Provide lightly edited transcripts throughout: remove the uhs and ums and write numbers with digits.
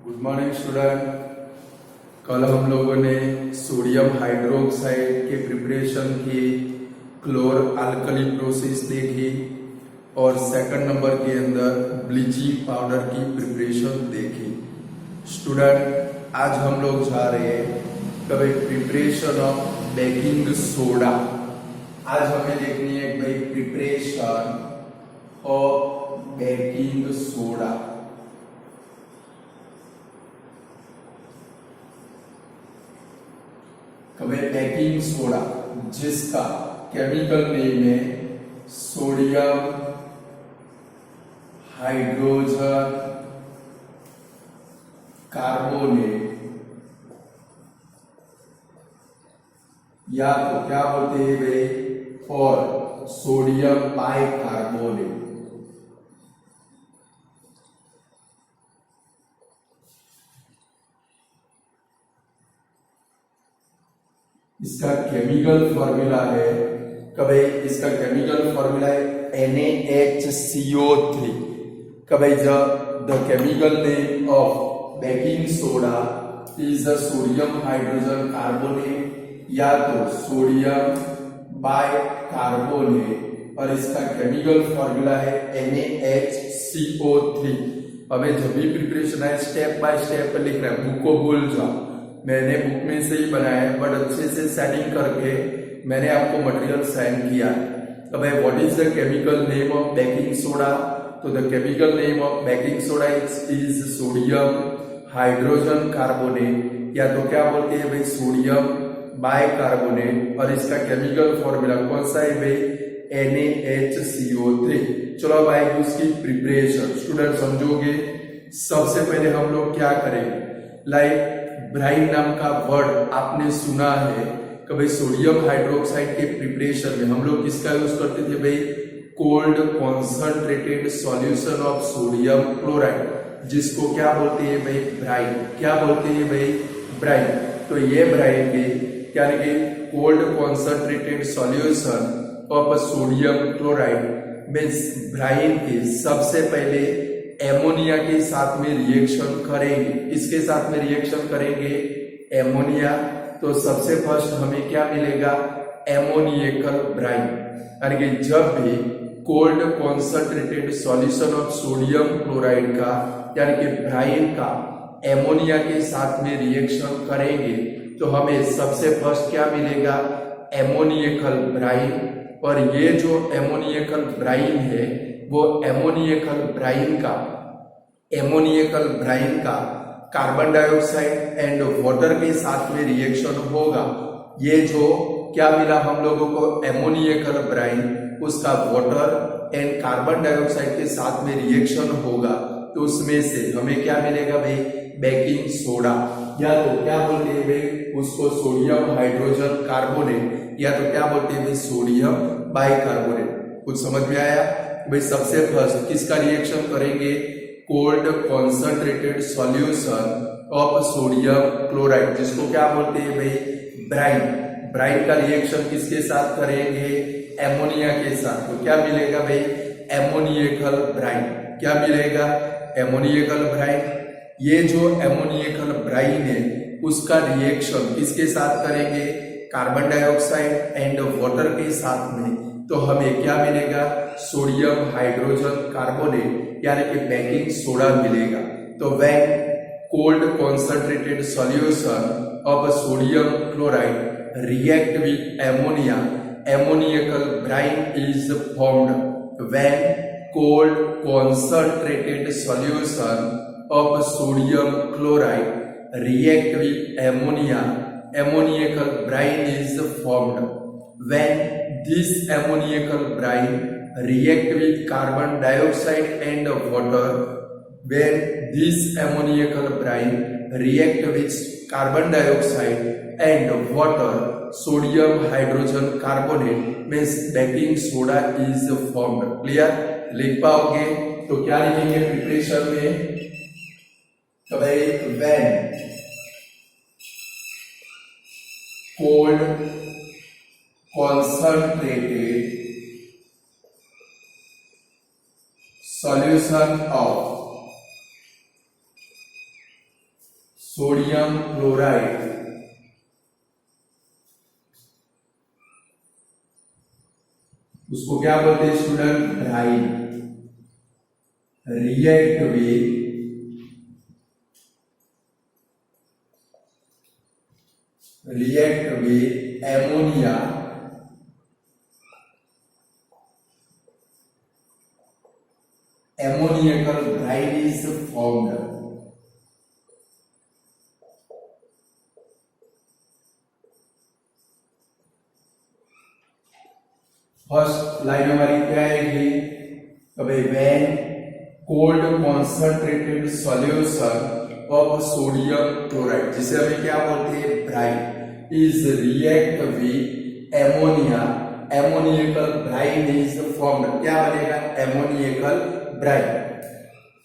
Good morning student. कल हम लोगों ने सोडियम हाइड्रोक्साइड के प्रिपरेशन की क्लोर अल्कली प्रोसेस देखी और सेकंड नंबर के अंदर ब्लीचिंग पाउडर की प्रिपरेशन देखी। स्टूडेंट आज हम लोग जा रहे हैं कभी प्रिपरेशन ऑफ बेकिंग सोडा। आज हमें देखनी है भाई प्रिपरेशन ऑफ बेकिंग सोडा। कभी बेकिंग सोडा जिसका केमिकल नेम है सोडियम हाइड्रोजन कार्बोनेट, या तो क्या बोलते हैं वे और सोडियम बाइकार्बोनेट। इसका केमिकल फॉर्मूला है कभी इसका केमिकल फॉर्मूला है NaHCO3। कभी the chemical name of baking soda is the sodium hydrogen carbonate या तो सोडियम बाइकार्बोनेट और इसका केमिकल फॉर्मूला है NaHCO3। हमें जब भी प्रिपरेशन है स्टेप बाय स्टेप लिख रहा है, बुक को भूल जाओ। मैंने बुक में से ही बनाया है बट अच्छे से सेटिंग करके मैंने आपको मटेरियल सेंड किया है। तो भाई what is the chemical name of baking soda? तो the chemical name of baking soda is sodium hydrogen carbonate या तो क्या बोलते हैं भाई सोडियम बाइकार्बोनेट और इसका केमिकल फॉर्मूला कौन सा है भाई NaHCO3। चलो भाई उसकी प्रिपरेशन स्टूडेंट समझोगे। सबसे पहले हम लोग क्या करेंगे, लाइक ब्राइन नाम का वर्ड आपने सुना है। कभी सोडियम हाइड्रोक्साइड के प्रिपरेशन में हम लोग किसका यूज करते थे भाई, cold concentrated solution of sodium chloride, जिसको क्या बोलते हैं भाई ब्राइन। क्या बोलते हैं भाई ब्राइन। तो ये ब्राइन के क्या कि cold concentrated solution of sodium chloride means brine के सबसे पहले एमोनिया के साथ में रिएक्शन करेंगे। किसके साथ में रिएक्शन करेंगे, एमोनिया। तो सबसे फर्स्ट हमें क्या मिलेगा, एमोनियकल ब्राइन। यानी कि जब भी cold concentrated solution of sodium chloride का यानी कि ब्राइन का एमोनिया के साथ में रिएक्शन करेंगे तो हमें सबसे फर्स्ट क्या मिलेगा, एमोनियकल ब्राइन। और ये जो एमोनियकल ब्राइन है वो एमोनियकल ब्राइन का कार्बन डाइऑक्साइड एंड वाटर के साथ में रिएक्शन होगा। ये जो क्या मिला हम लोगों को, एमोनियकल ब्राइन, उसका वाटर एंड कार्बन डाइऑक्साइड के साथ में रिएक्शन होगा तो उसमें से हमें क्या मिलेगा भाई, बेकिंग सोडा या तो क्या बोलते हैं भाई उसको सोडियम हाइड्रोजन कार्बोनेट या तो क्या बोलते हैं भाई सोडियम बाइकार्बोनेट। कुछ समझ में आया भाई। सबसे फर्स्ट किसका रिएक्शन करेंगे, cold concentrated solution of sodium chloride, जिसको क्या बोलते हैं भाई ब्राइन। ब्राइन का रिएक्शन किसके साथ करेंगे, एमोनिया के साथ। तो क्या मिलेगा भाई, एमोनियकल ब्राइन। क्या मिलेगा, एमोनियकल ब्राइन। ये जो एमोनियकल ब्राइन है उसका रिएक्शन किसके साथ करेंगे, कार्बन डाइऑक्साइड एंड वाटर के साथ में। तो हमें क्या मिलेगा, सोडियम हाइड्रोजन कार्बोनेट यानी कि बेकिंग सोडा मिलेगा। तो when cold concentrated solution of sodium chloride react with ammonia, ammoniacal brine is formed. When cold concentrated solution of sodium chloride react with ammonia, ammoniacal brine is formed. When this ammoniacal brine react with carbon dioxide and water, when this ammoniacal brine react with carbon dioxide and water, sodium hydrogen carbonate means baking soda is formed. Clear? लिख पाओगे तो क्या लिखेंगे preparation में, तो भाई when cold concentrated solution of sodium chloride, उसको क्या बोलते हैं student, brine, react with ammonia ammoniacal brine is formed. First line हमारी क्या आएगी, when cold concentrated solution of sodium chloride, जिसे हमें क्या बोलते हैं brine, is react with ammonia, ammoniacal brine is formed, क्या बनेगा ammoniacal brine.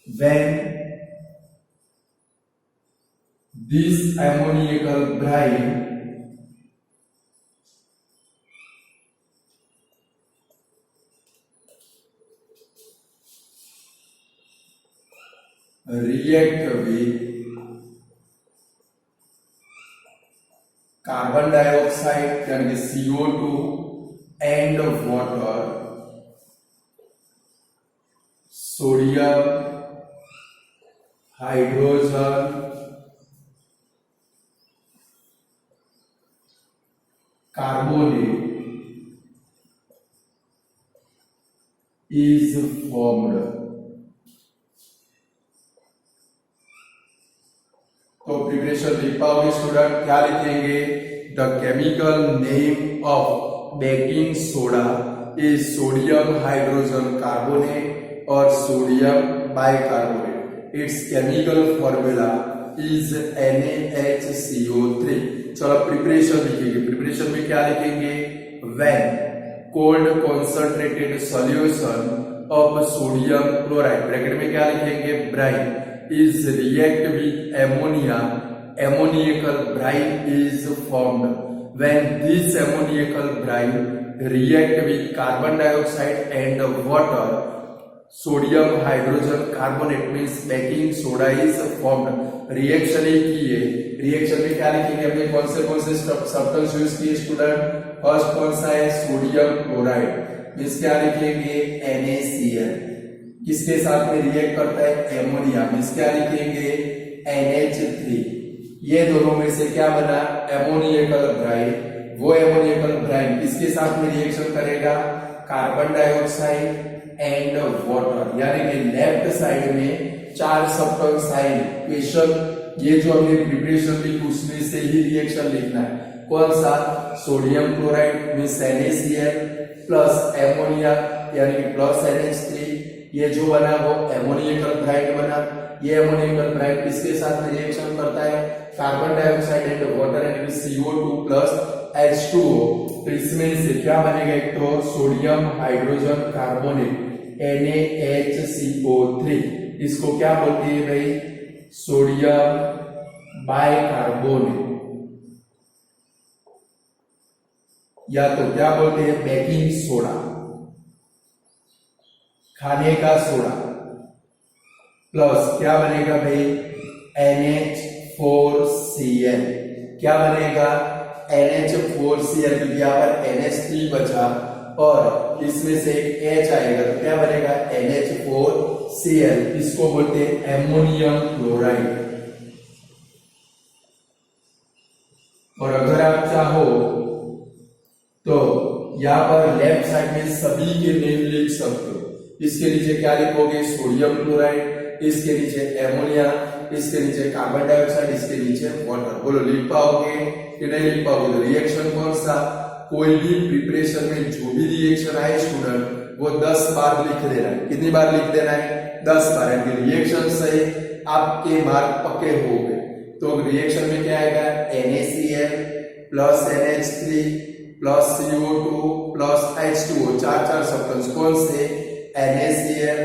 When this ammoniacal brine react with carbon dioxide यानी कि CO2 and water, sodium, hydrogen, carbonate is formed. तो प्रिपरेशन लिख पाओगे स्टूडेंट, क्या लिखेंगे, the chemical name of baking soda is sodium hydrogen carbonate और sodium bicarbonate. It's chemical formula is NaHCO3. चलो preparation लिखेंगे, प्रिपरेशन में क्या लिखेंगे, when cold concentrated solution of sodium chloride, bracket में क्या लिखेंगे brine, is react with ammonia, ammoniacal brine is formed. When this ammoniacal brine react with carbon dioxide and water, sodium hydrogen carbonate means baking soda is formed. Reaction एक की है, reaction में क्या लिखेंगे, हमने कौन से सब्सटेंस यूज किए स्टूडेंट, फर्स्ट कौन सा है सोडियम क्लोराइड, मींस क्या लिखेंगे NaCl, किसके साथ में रिएक्ट करता है एमोनिया, मींस क्या लिखेंगे NH3. ये दोनों में से क्या बना एमोनियकल ब्राइन, वो एमोनियकल ब्राइन किसके साथ में रिएक्शन करेगा कार्बन डाइऑक्साइड एंड वाटर, यानी कि लेफ्ट साइड में 4 सब्सटेंस आए. क्वेश्चन ये जो हमने प्रिपरेशन लिखी उसमें से ही रिएक्शन लिखना है, कौन सा sodium chloride means NaCl plus ammonia यानी कि प्लस NH3, ये जो बना वो एमोनियकल ब्राइन बना. ये एमोनियकल ब्राइन किसके साथ में रिएक्शन करता है कार्बन डाइऑक्साइड एंड वाटर यानी कि CO2 प्लस H2O. तो इसमें से क्या बनेगा, एक तो सोडियम हाइड्रोजन कार्बोनेट NaHCO3, इसको क्या बोलते हैं भाई सोडियम बाइकार्बोनेट, या तो क्या बोलते हैं बेकिंग सोडा, खाने का सोडा, प्लस क्या बनेगा भाई NH4Cl, क्या बनेगा NH4Cl, क्योंकि यहाँ पर NH3 बचा और इसमें से एक H आएगा तो क्या बनेगा NH4Cl, इसको बोलते हैं एमोनियम क्लोराइड. और अगर आप चाहो तो यहाँ पर लेफ्ट साइड में सभी के नेम लिख सकते हो. इसके नीचे क्या लिखोगे सोडियम क्लोराइड, इसके नीचे एमोनिया, इसके नीचे कार्बन डाइऑक्साइड, इसके नीचे वाटर. बोलो लिख पाओगे कि नहीं लिख पाओगे. तो रिएक्शन कौन सा, कोई भी प्रिपरेशन में जो भी रिएक्शन आए स्टूडेंट वो 10 बार लिख देना है. कितनी बार लिख देना है 10 बार. यानी रिएक्शन से आपके मार्क पक्के हो गए. तो रिएक्शन में क्या आएगा NaCl plus NH3 plus CO2 plus H2O, 4 substance कौन से NaCl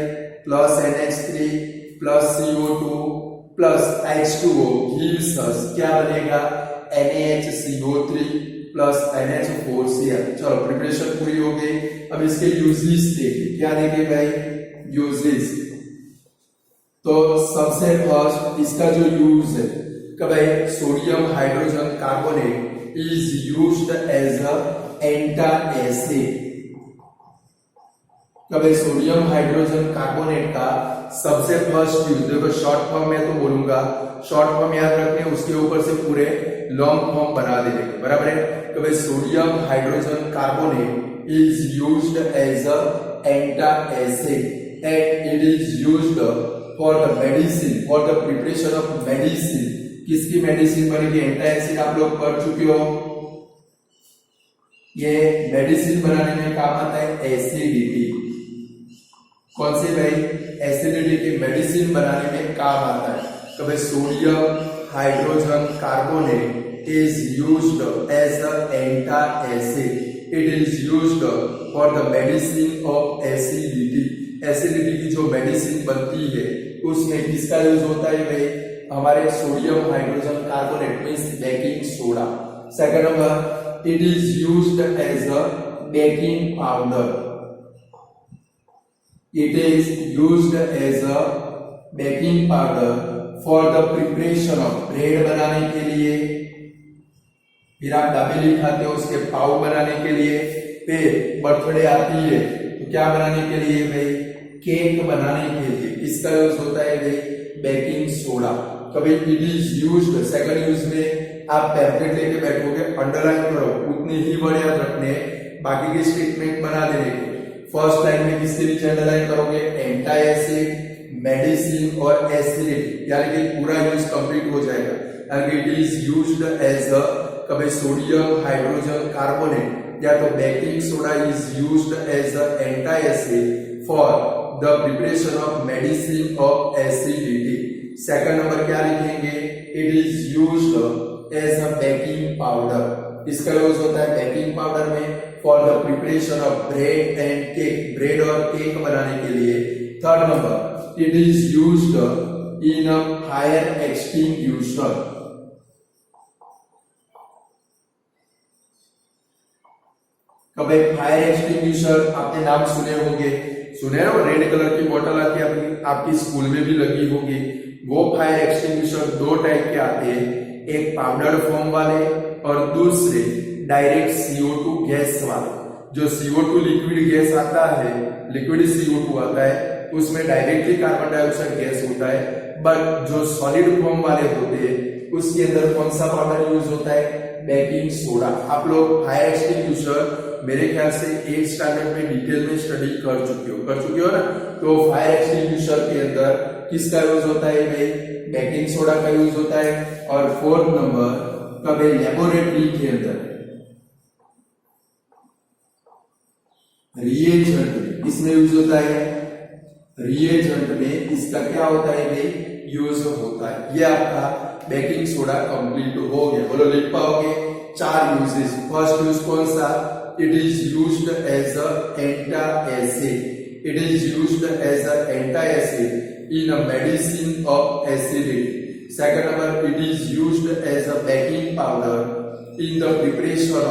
plus NH3 plus CO2 plus H2O gives us क्या बनेगा NaHCO3 प्लस NH4Cl. चलो प्रिपरेशन पूरी हो गई. अब इसके यूजेस देखिए, क्या देखिए भाई यूजेस. तो सबसे फर्स्ट इसका जो यूज है कि भाई sodium hydrogen carbonate is used as a antacid. कभी सोडियम हाइड्रोजन कार्बोनेट का सबसे फर्स्ट यूज, देखो शॉर्ट फॉर्म में तो बोलूंगा, शॉर्ट फॉर्म याद रखने, उसके ऊपर से पूरे लॉन्ग फॉर्म बना देंगे, बराबर है। कभी sodium hydrogen carbonate is used as a antacid and it is used for the medicine, for the preparation of medicine. किसकी मेडिसिन बनेगी? एंटासिड आप लोग पढ़ चुके हो, ये मेडिसिन बनाने में काम आता है। एसिडिटी, कौन सी भाई? एसिडिटी की मेडिसिन बनाने में काम आता है। कभी sodium hydrogen carbonate is used as a antacid, it is used for the medicine of acidity. Acidity की जो मेडिसिन बनती है उसमें किसका यूज होता है भाई? हमारे sodium hydrogen carbonate means baking soda. Second number, it is used as a baking powder, it is used as a baking powder for the preparation of bread बनाने के लिए, फिर आप दाबेली खाते हो उसके पाव बनाने के लिए, फिर बर्थडे आती है तो क्या बनाने के लिए भाई? केक बनाने के लिए किसका यूज होता है भाई? Baking soda. कभी it is used, second use में आप पैम्पलेट लेके बैठोगे, अंडरलाइन करो, उतनी ही वर्ड याद रखने, बाकी के स्टेटमेंट बना देने। फर्स्ट लाइन में किसके बीच अंडरलाइन करोगे? एंटासिड, मेडिसिन और एसिडिटी, यानी कि पूरा यूज कंप्लीट हो जाएगा। यानी it is used as a कभी सोडियम हाइड्रोजन कार्बोनेट या तो baking soda is used as a antacid for the preparation of medicine of acidity. Second number क्या लिखेंगे? It is used as a baking powder, इसका use होता है baking powder में for the preparation of bread and cake, bread और cake बनाने के लिए। Third number, it is used in a fire extinguisher. कभी फायर एक्सटिंग्विशर आपने नाम सुने होंगे, सुने हो? रेड कलर की बोतल आती है, आपकी स्कूल में भी लगी होगी। वो फायर एक्सटिंग्विशर दो टाइप के आते हैं, एक पाउडर फॉर्म वाले और दूसरे डायरेक्ट CO2 गैस वाले। जो CO2 लिक्विड गैस आता है, लिक्विड CO2 आता है, उसमें डायरेक्टली कार्बन डाइऑक्साइड गैस होता है, बट जो सॉलिड फॉर्म वाले होते हैं उसके अंदर कौन सा पाउडर यूज होता है? Baking soda. आप लोग फायर एक्सटिंग्विशर मेरे ख्याल से 8th स्टैंडर्ड में डिटेल में स्टडी कर चुके हो ना। तो फायर एक्सटिंग्विशर के अंदर किसका यूज होता है भाई? बेकिंग सोडा का यूज होता है। और फोर्थ नंबर, कभी लेबोरेटरी के अंदर रिएजेंट इसमें यूज होता है, रिएजेंट में इसका क्या होता है भाई? यूज होता है। ये आपका बेकिंग सोडा कंप्लीट हो गया। बोलो लिख पाओगे? 4 यूजेस। फर्स्ट यूज कौन सा? It is used as a antacid, it is used as a antacid in a medicine of acidity. Second number, it is used as a baking powder in the preparation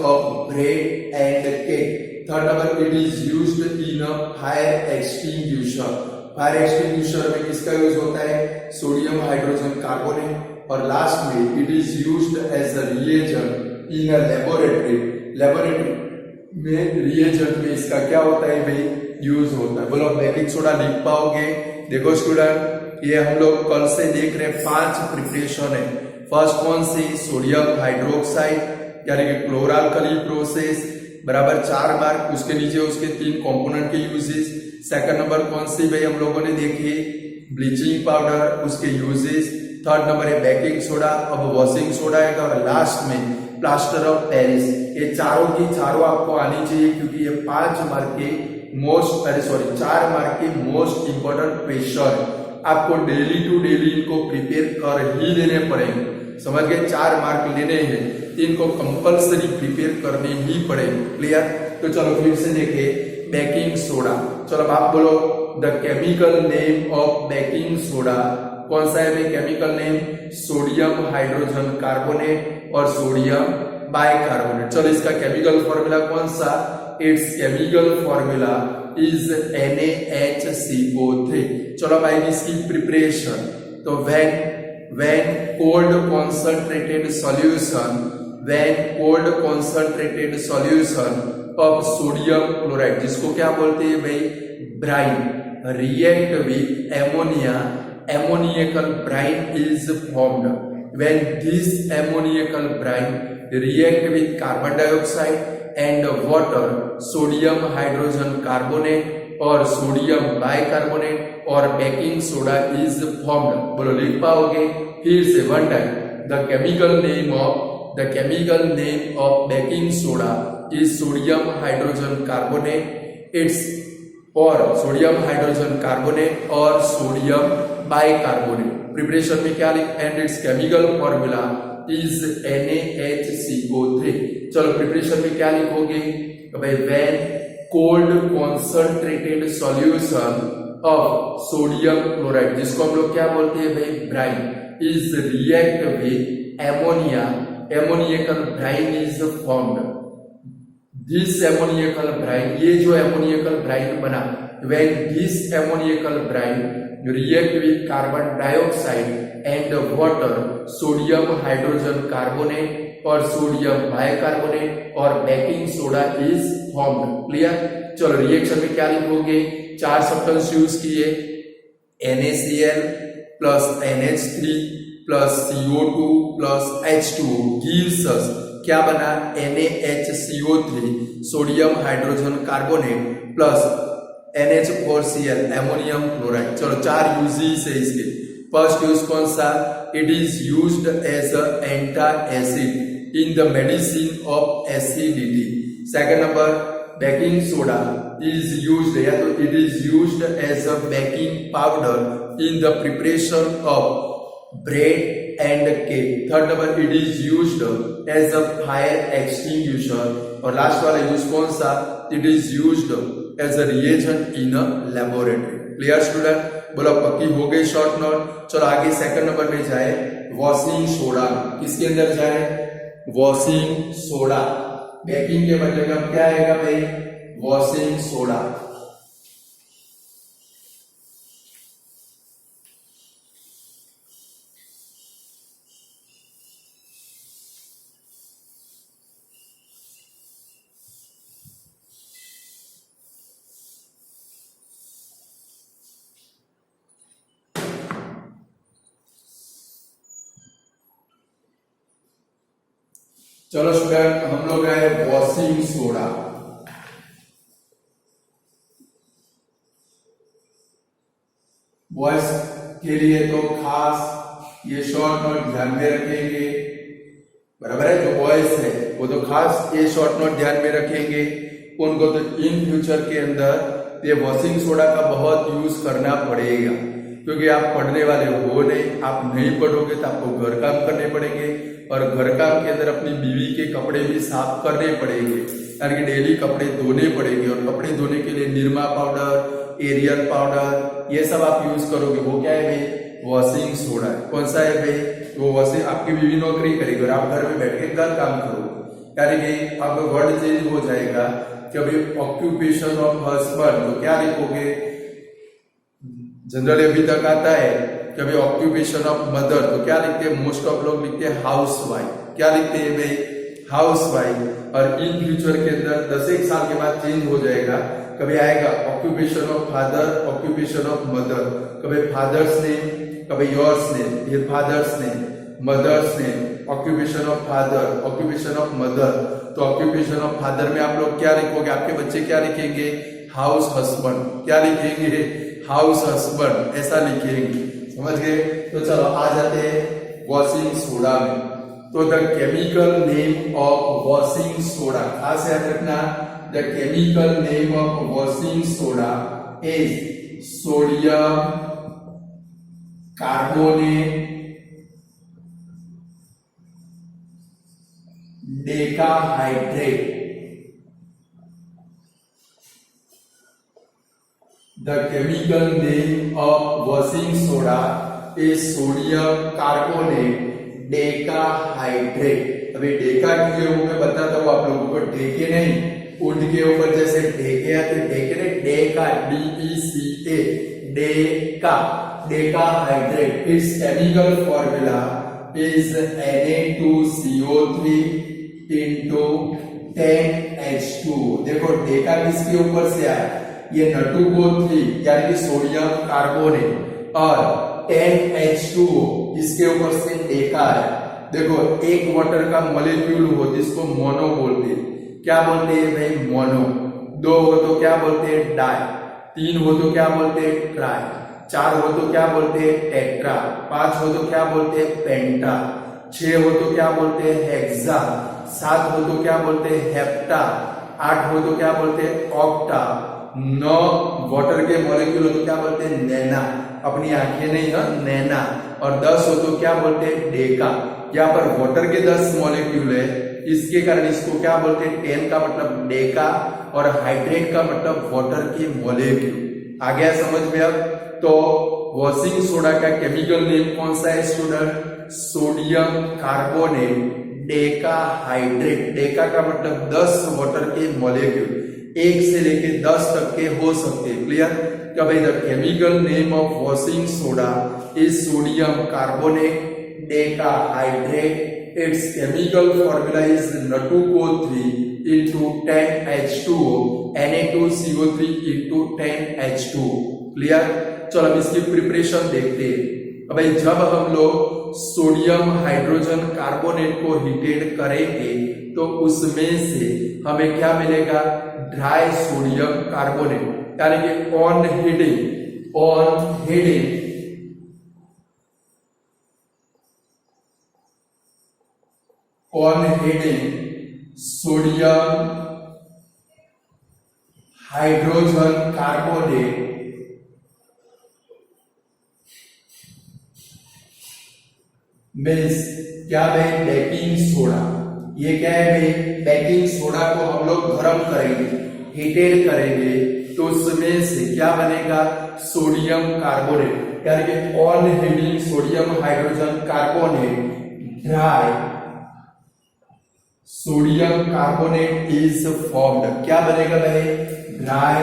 of bread and cake. Third number, it is used in a fire extinguisher. Fire extinguisher में किसका use होता है? Sodium hydrogen carbonate. और last में it is used as a reagent in a laboratory. Laboratory में reagent में इसका क्या होता है भाई? यूज होता है। बोलो बेकिंग सोडा लिख पाओगे? देखो स्टूडेंट, ये हम लोग कल से देख रहे 5 प्रिपरेशन है। फर्स्ट कौन सी? सोडियम हाइड्रोक्साइड यानी कि क्लोराल्कली प्रोसेस, बराबर 4 मार्क। उसके नीचे उसके 3 कंपोनेंट के यूजेस। सेकंड नंबर कौन सी भाई हम लोगों ने देखी? ब्लीचिंग पाउडर, उसके यूजेस। थर्ड नंबर है बेकिंग सोडा, अब वॉशिंग सोडा है। और लास्ट में प्लास्टर ऑफ पेरिस। ये चारों की चारों आपको आनी चाहिए क्योंकि ये 5 मार्क के 4 मार्क के मोस्ट इंपोर्टेंट क्वेश्चन आपको डेली टू डेली इनको प्रिपेयर कर ही लेने पड़ेंगे। समझ गए? 4 मार्क लेने हैं, इनको कंपलसरी प्रिपेयर करने ही पड़ेंगे। क्लियर? तो चलो फिर से देखें बेकिंग सोडा। चलो आप बोलो the chemical name of baking soda. कौन सा है chemical name? Sodium hydrogen carbonate और सोडियम बाइकार्बोनेट। चलो इसका केमिकल फॉर्मूला कौन सा? It's chemical formula is NaHCO3। चलो भाई इसकी प्रिपरेशन, तो when when cold concentrated solution of sodium chloride, जिसको क्या बोलते हैं भाई, Bryan, react with ammonia, ammoniacal brine is formed. When this ammoniacal brine react with carbon dioxide and water, sodium hydrogen carbonate और सोडियम बाइकार्बोनेट और baking soda is formed. बोलो लिख पाओगे फिर से one time. The chemical name of baking soda is sodium hydrogen carbonate. It's और sodium hydrogen carbonate और sodium bicarbonate. Preparation में क्या लिख, and it's chemical formula is NaHCO3. चलो प्रिपरेशन में क्या लिखोगे भाई, when cold concentrated solution of sodium chloride, जिसको हम लोग क्या बोलते हैं भाई, brine, is react with ammonia, ammoniacal brine is formed. This ammoniacal brine, ये जो एमोनियकल ब्राइन बना, when this ammoniacal brine react with carbon dioxide and water, sodium hydrogen carbonate और सोडियम बाइकार्बोनेट और baking soda is formed. Clear. चलो reaction में क्या लिखोगे, 4 substance use किए, NaCl plus NH3 plus CO2 plus H2 gives us, क्या बना, NaHCO3 sodium hydrogen carbonate plus NH4Cl ammonium chloride. चलो 4 यूजेस है इसके. फर्स्ट यूज कौन सा, it is used as a antacid in the medicine of acidity. Second number, baking soda is used, या तो it is used as a baking powder in the preparation of bread and cake. Third number, it is used as a fire extinguisher. और last वाला use कौन सा, it is used as a reagent in a laboratory. Clear student. बोलो पक्की हो गई short note. चलो आगे सेकंड नंबर में जाए, वॉशिंग सोडा. किसके अंदर जाए, वॉशिंग सोडा. बेकिंग के बदले का क्या आएगा भाई, वॉशिंग सोडा. चलो स्टूडेंट, हम लोग आए वॉशिंग सोडा. बॉयज के लिए तो खास ये शॉर्ट नोट ध्यान में रखेंगे, बराबर है. जो बॉयज है वो तो खास ये शॉर्ट नोट ध्यान में रखेंगे. उनको तो इन फ्यूचर के अंदर ये वॉशिंग सोडा का बहुत यूज करना पड़ेगा, क्योंकि आप पढ़ने वाले हो नहीं. आप नहीं पढ़ोगे तो आपको घर काम करने पड़ेंगे, और घर काम के अंदर अपनी बीवी के कपड़े भी साफ करने पड़ेंगे, यानी कि डेली कपड़े धोने पड़ेंगे. और कपड़े धोने के लिए निरमा पाउडर, एरियल पाउडर, ये सब आप यूज करोगे. वो क्या है भाई, वॉशिंग सोडा. कौन सा है भाई, वो वॉशिंग. आपकी बीवी नौकरी करेगी और आप घर में बैठ के घर काम करोगे, यानी कि आपका वर्ड चेंज हो जाएगा. कभी ऑक्यूपेशन ऑफ हस्बैंड, तो क्या लिखोगे, जनरली अभी तक आता है कभी ऑक्यूपेशन ऑफ मदर, तो क्या लिखते हैं, मोस्ट ऑफ लोग लिखते हैं हाउस वाइफ. क्या लिखते हैं भाई, हाउस वाइफ. और इन फ्यूचर के अंदर 10 साल के बाद चेंज हो जाएगा. कभी आएगा occupation of father, occupation of mother. कभी फादर्स नेम, कभी योर्स नेम, फिर father's name, mother's name, occupation of father, occupation of mother. तो ऑक्यूपेशन ऑफ फादर में आप लोग क्या लिखोगे, आपके बच्चे क्या लिखेंगे, हाउस हस्बैंड. क्या लिखेंगे, हाउस हस्बैंड, ऐसा लिखेंगे. समझ गए. तो चलो आ जाते हैं वॉशिंग सोडा में. तो the chemical name of washing soda, खास याद रखना, the chemical name of washing soda is sodium carbonate decahydrate. The chemical name of washing soda is sodium carbonate decahydrate. अभी डेका के ऊपर बताता हूँ आप लोगों को, डेके नहीं, उड के ऊपर जैसे डेके आते, डेके नहीं, Deka, DECA A decahydrate. Its chemical formula is Na2CO3 into 10H2। देखो डेका किसके ऊपर से आया, ये N2O3 यानी कि सोडियम कार्बोनेट और 10H2O इसके ऊपर से डेका है। देखो एक वाटर का मॉलिक्यूल हो जिसको मोनो बोलते हैं, क्या बोलते हैं भाई, मोनो। दो हो तो क्या बोलते हैं, डाई। तीन हो तो क्या बोलते हैं, ट्राई। चार हो तो क्या बोलते हैं, टेट्रा। पांच हो तो क्या बोलते हैं, पेंटा। छह हो तो क्या बोलते हैं, हेक्सा। सात हो तो क्या बोलते हैं, हेप्टा। आठ हो तो क्या बोलते हैं, ऑक्टा। 9 वाटर के मॉलिक्यूल हो तो क्या बोलते हैं, नैना। अपनी आंखें नहीं है, नैना। और 10 हो तो क्या बोलते हैं, डेका। यहाँ पर वाटर के 10 मॉलिक्यूल है, इसके कारण इसको क्या बोलते हैं, 10 का मतलब डेका और हाइड्रेट का मतलब वाटर के मॉलिक्यूल। आ गया समझ में अब। तो वॉशिंग सोडा का केमिकल नेम कौन सा है student, sodium carbonate decahydrate. Deka का मतलब 10 वाटर के मॉलिक्यूल, 1 से लेके 10 तक के हो सकते हैं। क्लियर। क्या भाई, the chemical name of washing soda is sodium carbonate decahydrate. Its chemical formula is Na2O3 into 10H2O, Na2CO3 into 10H2O। Clear. चलो अब इसकी प्रिपरेशन देखते हैं। अब भाई जब हम लोग सोडियम हाइड्रोजन कार्बोनेट को हीटेड करेंगे तो उसमें से हमें क्या मिलेगा, ड्राई सोडियम कार्बोनेट, यानी कि on heating sodium hydrogen carbonate means क्या भाई, बेकिंग सोडा। ये क्या है भाई, बेकिंग सोडा को हम लोग गर्म करेंगे, हीटेड करेंगे तो उसमें से क्या बनेगा, सोडियम कार्बोनेट, यानी कि on heating sodium hydrogen carbonate dry sodium carbonate is formed. क्या बनेगा भाई, dry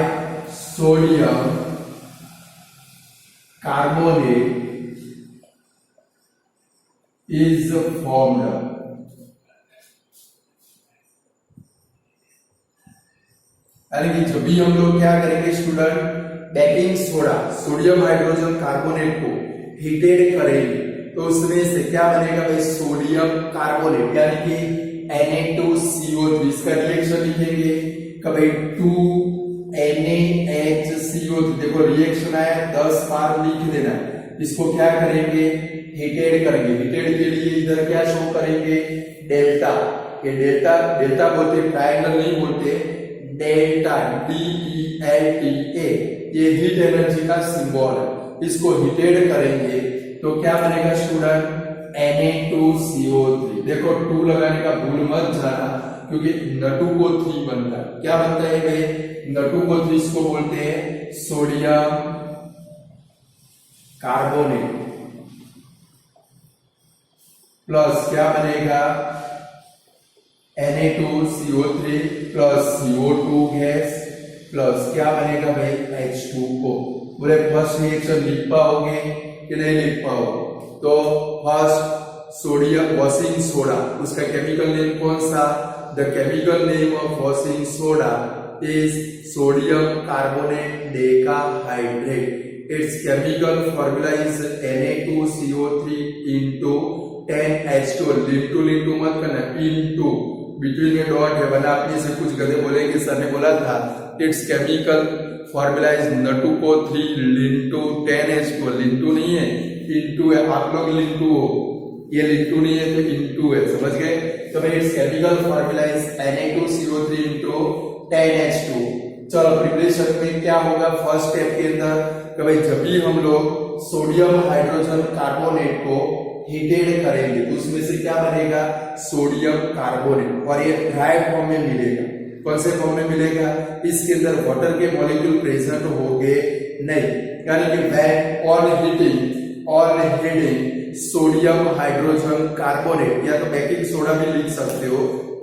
sodium carbonate is formed. यानी कि जब भी हम लोग क्या करेंगे student, baking soda sodium hydrogen carbonate को हीटेड करेंगे तो उसमें से क्या बनेगा भाई, सोडियम कार्बोनेट, यानी कि Na2CO3। इसका रिएक्शन लिखेंगे कभी 2NaHCO3। देखो रिएक्शन आया, 10 बार लिख देना। इसको क्या करेंगे, हीटेड करेंगे। हीटेड के लिए इधर क्या शो करेंगे, डेल्टा। ये डेल्टा बोलते, ट्रायंगल नहीं बोलते, डेल्टा DELTA। ये हीट एनर्जी का सिंबल है। इसको हीटेड करेंगे तो क्या बनेगा स्टूडेंट, Na2CO3। देखो 2 लगाने का भूल मत जाना क्योंकि N2O3 बनता है। क्या बनता है भाई, N2O3 इसको बोलते हैं सोडियम कार्बोनेट प्लस क्या बनेगा, Na2CO3 plus CO2 gas plus क्या बनेगा भाई, H2O। बोले फर्स्ट रिएक्शन लिख पाओगे कि नहीं लिख पाओगे, तो फर्स्ट सोडियम वॉशिंग सोडा, उसका केमिकल नेम कौन सा, the chemical name of washing soda is sodium carbonate decahydrate. It's chemical formula is Na2CO3 into 10H2। लिंटू मत करना, इंटू बिटवीन में डॉट है, वरना अपने से कुछ गधे बोलेंगे, सर ने बोला था it's chemical formula is N2O3 into 10H2। लिंटू नहीं है, इंटू है। आप लोग लिंटू हो, ये लिंटू नहीं है तो इंटू है, समझ गए। तो भाई it's chemical formula is Na2CO3 into 10H2। चलो प्रिपरेशन में क्या होगा, फर्स्ट स्टेप के अंदर कि भाई जब भी हम लोग सोडियम हाइड्रोजन कार्बोनेट को हीटेड करेंगे तो उसमें से क्या बनेगा, सोडियम कार्बोनेट, और ये ड्राई फॉर्म में मिलेगा। कौन से फॉर्म में मिलेगा, इसके अंदर वाटर के मॉलिक्यूल प्रेजेंट होंगे नहीं, यानी कि when on heating sodium hydrogen carbonate, या तो बेकिंग सोडा भी लिख सकते हो,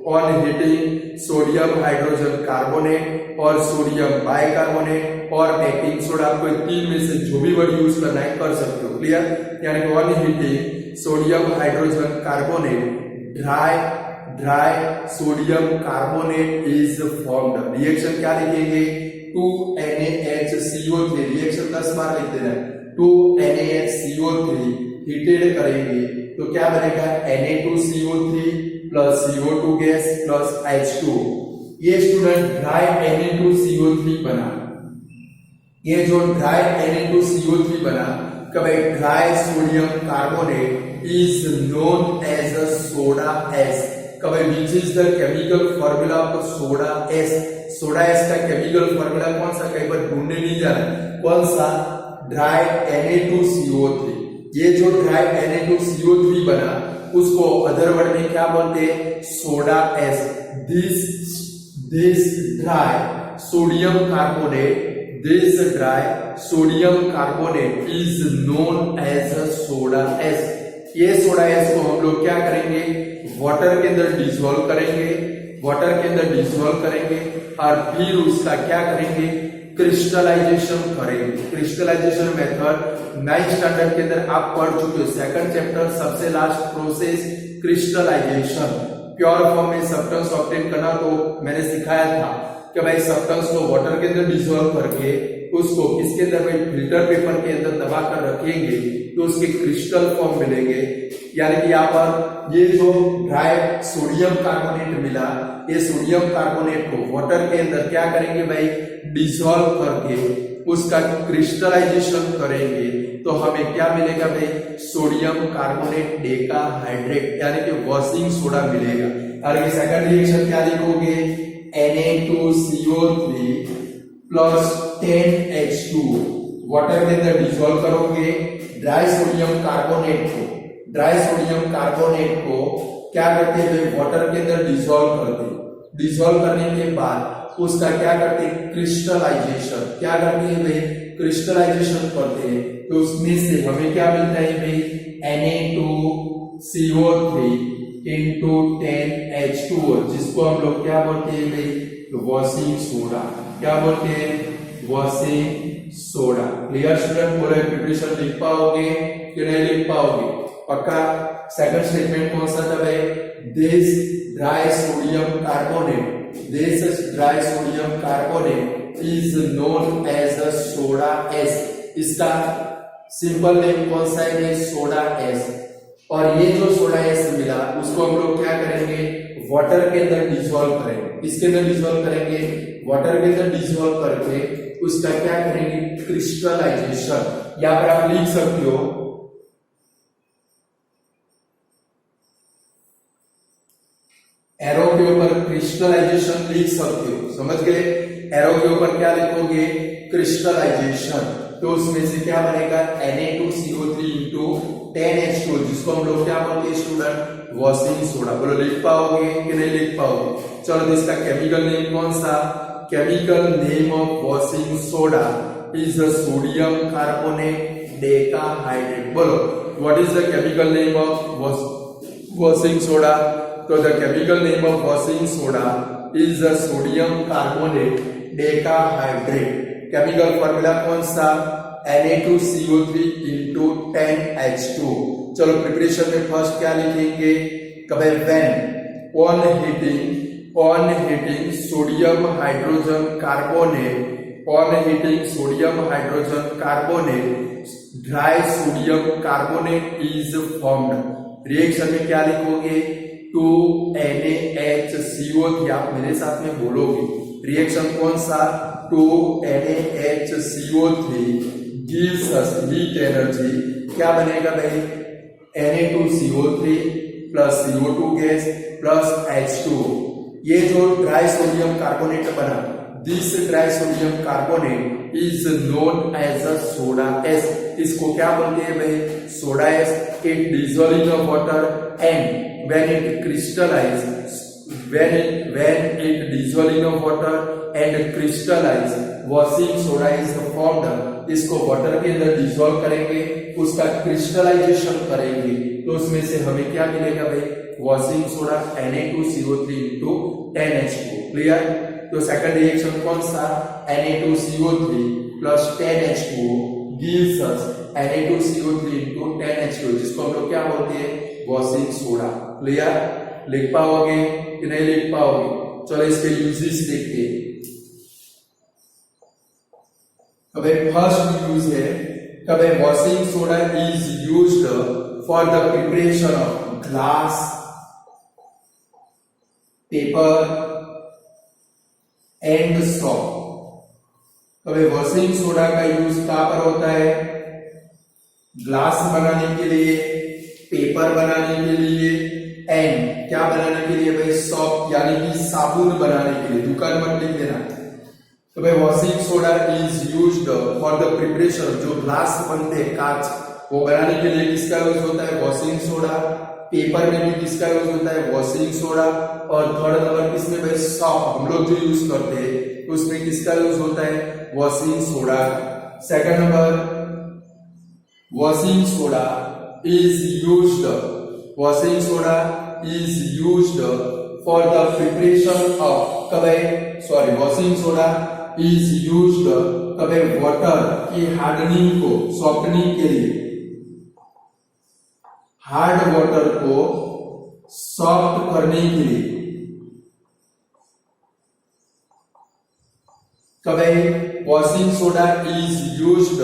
on heating sodium hydrogen carbonate और सोडियम बाइकार्बोनेट और बेकिंग सोडा। आपको तीन में से जो भी वर्ड यूज करना है कर सकते हो। क्लियर? यानी कि one heating sodium hydrogen carbonate dry sodium carbonate is formed. Reaction क्या लिखेंगे? 2NaHCO3 रिएक्शन 10 बार लिख देना है। 2NaHCO3 हीटेड करेंगे तो क्या बनेगा? Na2CO3 plus CO2 gas plus H2। ये स्टूडेंट ड्राई Na2CO3 बना। ये जो ड्राई Na2CO3 बना कब dry sodium carbonate is known as a soda ash. कब which is the chemical formula of soda ash. Soda ash का केमिकल फॉर्मूला कौन सा? कहीं पर ढूंढने नहीं जाना। कौन सा? Dry Na2CO3। ये जो ड्राई Na2CO3 बना उसको अदर वर्ड में क्या बोलते हैं? Soda ash. This dry sodium carbonate is known as a soda ash. ये सोडा एस को हम लोग क्या करेंगे? वाटर के अंदर डिसॉल्व करेंगे और फिर उसका क्या करेंगे? क्रिस्टलाइजेशन करेंगे। क्रिस्टलाइजेशन मेथड 9th स्टैंडर्ड के अंदर आप पढ़ चुके हो। सेकंड चैप्टर सबसे last process crystallization. Pure form में सब्सटेंस ऑब्टेन करना तो मैंने सिखाया था कि भाई सब्सटेंस को वाटर के अंदर डिसॉल्व करके उसको किसके अंदर? भाई फिल्टर पेपर के अंदर दबा कर रखेंगे तो उसके क्रिस्टल फॉर्म मिलेंगे। यानी कि यहाँ पर ये जो ड्राई सोडियम कार्बोनेट मिला, ये सोडियम कार्बोनेट को वाटर के अंदर क्या करेंगे भाई? डिसॉल्व करके उसका क्रिस्टलाइजेशन करेंगे तो हमें क्या मिलेगा भाई? सोडियम कार्बोनेट डेकाहाइड्रेट यानी कि वॉशिंग सोडा मिलेगा। और ये सेकंड रिएक्शन क्या लिखोगे? Na2CO3 प्लस 10H2 वाटर के अंदर डिसॉल्व करोगे। ड्राई सोडियम कार्बोनेट को क्या करते हैं? वाटर के अंदर डिसॉल्व करते हैं। डिसॉल्व करने के बाद उसका क्या करते हैं? क्रिस्टलाइजेशन। क्या करते हैं भाई? क्रिस्टलाइजेशन करते हैं तो उसमें से हमें क्या मिलता है भाई? Na2CO3 into 10H2 जिसको हम लोग क्या बोलते हैं भाई? Washing soda. क्या बोलते हैं? Washing soda. Clear student? पूरे प्रिपरेशन लिख पाओगे कि नहीं लिख पाओगे? पक्का? सेकंड स्टेटमेंट कौन सा था भाई? This dry sodium carbonate is known as a soda ash. इसका सिंपल नेम कौन सा है? Soda ash. और ये जो सोडा एस मिला उसको हम लोग क्या करेंगे? वाटर के अंदर डिसॉल्व करेंगे। इसके अंदर डिसॉल्व करेंगे, वाटर के अंदर डिसॉल्व करके उसका क्या करेंगे? क्रिस्टलाइजेशन। यहाँ पर आप लिख सकते हो एरो के ऊपर क्रिस्टलाइजेशन लिख सकते हो। समझ गए? एरो के ऊपर क्या लिखोगे? क्रिस्टलाइजेशन। तो उसमें से क्या बनेगा? Na2CO3 into 10H2 जिसको हम लोग क्या बोलते हैं स्टूडेंट? Washing soda. बोलो लिख पाओगे कि नहीं लिख पाओगे? चलो तो इसका केमिकल नेम कौन सा? Chemical name of washing soda is a sodium carbonate decahydrate. बोलो what is the chemical name of washing soda? तो the chemical name of washing soda is a sodium carbonate decahydrate. Chemical formula कौन सा? Na2CO3 into 10H2। चलो preparation में first क्या लिखेंगे? कभी when on heating sodium hydrogen carbonate dry sodium carbonate is formed. Reaction में क्या लिखोगे? 2NaHCO3। आप मेरे साथ में बोलोगे रिएक्शन कौन सा? 2NaHCO3 gives us heat energy। क्या बनेगा भाई? Na2CO3 plus CO2 gas plus H2। ये जो ड्राई सोडियम कार्बोनेट बना, this dry sodium carbonate is known as a soda ash. इसको क्या बोलते हैं भाई? Soda ash. It dissolve in water and when it dissolve in water and crystallize washing soda is formed। इसको water के अंदर dissolve करेंगे, उसका क्रिस्टलाइजेशन करेंगे तो उसमें से हमें क्या मिलेगा भाई? Washing soda Na2CO3 into 10H2। Clear? तो सेकंड रिएक्शन कौन सा, Na2CO3 plus 10H2O gives us Na2CO3 into 10H2O, जिसको हम लोग क्या बोलते हैं, वॉशिंग सोडा। क्लियर, लिख पाओगे कि नहीं लिख पाओगे? चलो इसके यूजेस देखते हैं। फर्स्ट यूज है कभी washing soda is used for the preparation of glass, paper and shop. कभी वॉशिंग सोडा का यूज कहां पर होता है, ग्लास बनाने के लिए, पेपर बनाने के लिए एंड क्या बनाने के लिए भाई, सॉप यानी कि साबुन बनाने के लिए। दुकान मत लिख देना। तो भाई washing soda is used for the preparation, जो ग्लास बनते हैं कांच, वो बनाने के लिए किसका यूज होता है, वॉशिंग सोडा। पेपर में भी किसका यूज होता है, वॉशिंग सोडा। और थर्ड नंबर किसमें भाई, सॉप हम लोग जो यूज करते हैं उसमें किसका यूज होता है, washing soda. Second number, washing soda is used, washing soda is used for the preparation of, sorry washing soda is used कभी वाटर की हार्डनिंग को, सॉफ्टनिंग के लिए, हार्ड वाटर को सॉफ्ट करने के लिए। कभी washing soda is used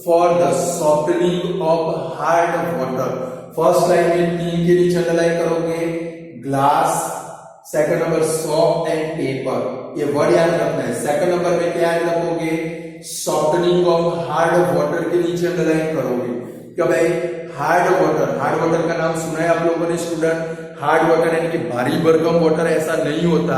for the softening of hard water. First line में 3 के नीचे अंडरलाइन करोगे, glass, second number soft and paper, ये वर्ड याद रखना है। सेकंड नंबर में क्या याद रखोगे, सॉफ्टनिंग ऑफ हार्ड वाटर के नीचे अंडरलाइन करोगे। क्या भाई, हार्ड वाटर, हार्ड वाटर का नाम सुना है आप लोगों ने स्टूडेंट? हार्ड वाटर यानी कि भारी भरकम वाटर ऐसा नहीं होता।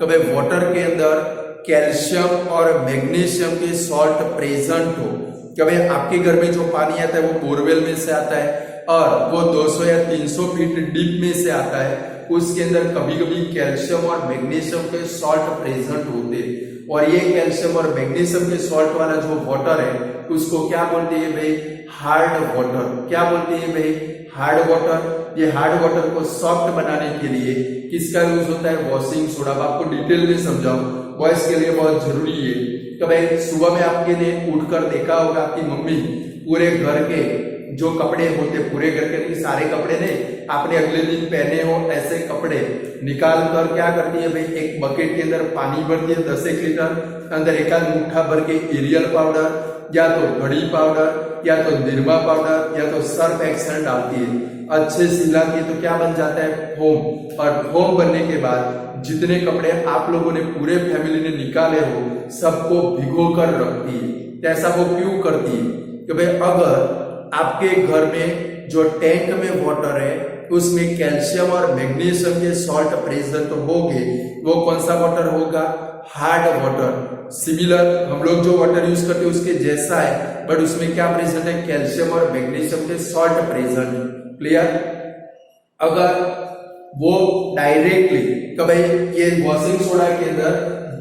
कभी वाटर के अंदर कैल्शियम और मैग्नीशियम के सॉल्ट प्रेजेंट हो। कभी आपके घर में जो पानी आता है वो बोरवेल में से आता है और वो 200 या 300 फीट डीप में से आता है, उसके अंदर कभी कभी कैल्शियम और मैग्नीशियम के सॉल्ट प्रेजेंट होते हैं। और ये कैल्शियम और मैग्नीशियम के सॉल्ट वाला जो वाटर है उसको क्या बोलते हैं भाई, हार्ड वाटर। क्या बोलते हैं भाई, हार्ड वाटर। ये हार्ड वाटर को सॉफ्ट बनाने के लिए किसका यूज होता है, वॉशिंग सोडा। आपको डिटेल में समझाऊं, बॉयज के लिए बहुत जरूरी है। तो भाई सुबह में आपके ने उठकर देखा होगा आपकी मम्मी पूरे घर के जो कपड़े होते, पूरे घर के नहीं, सारे कपड़े नहीं, आपने अगले दिन पहने हो ऐसे कपड़े निकाल कर क्या करती है भाई, एक बकेट के अंदर पानी भरती है 10 लीटर, अंदर एक आध मुट्ठा भर के एरियल पाउडर या तो घड़ी पाउडर या तो निरमा पाउडर या तो सर्फ एक्सेल डालती है, अच्छे से हिलाती है तो क्या बन जाता है, फोम। और फोम बनने के बाद जितने कपड़े आप लोगों ने पूरे फैमिली ने निकाले हो सबको भिगो कर रखती है। ऐसा वो क्यों करती है कि भाई अगर आपके घर में जो टैंक में वाटर है उसमें कैल्शियम और मैग्नीशियम के सॉल्ट प्रेजेंट तो होंगे, वो कौन सा वाटर होगा, हार्ड वाटर। सिमिलर हम लोग जो वाटर यूज करते हैं उसके जैसा है, बट उसमें क्या प्रेजेंट है, कैल्शियम और मैग्नीशियम के सॉल्ट प्रेजेंट है। क्लियर? अगर वो डायरेक्टली कभी ये वॉशिंग सोडा के अंदर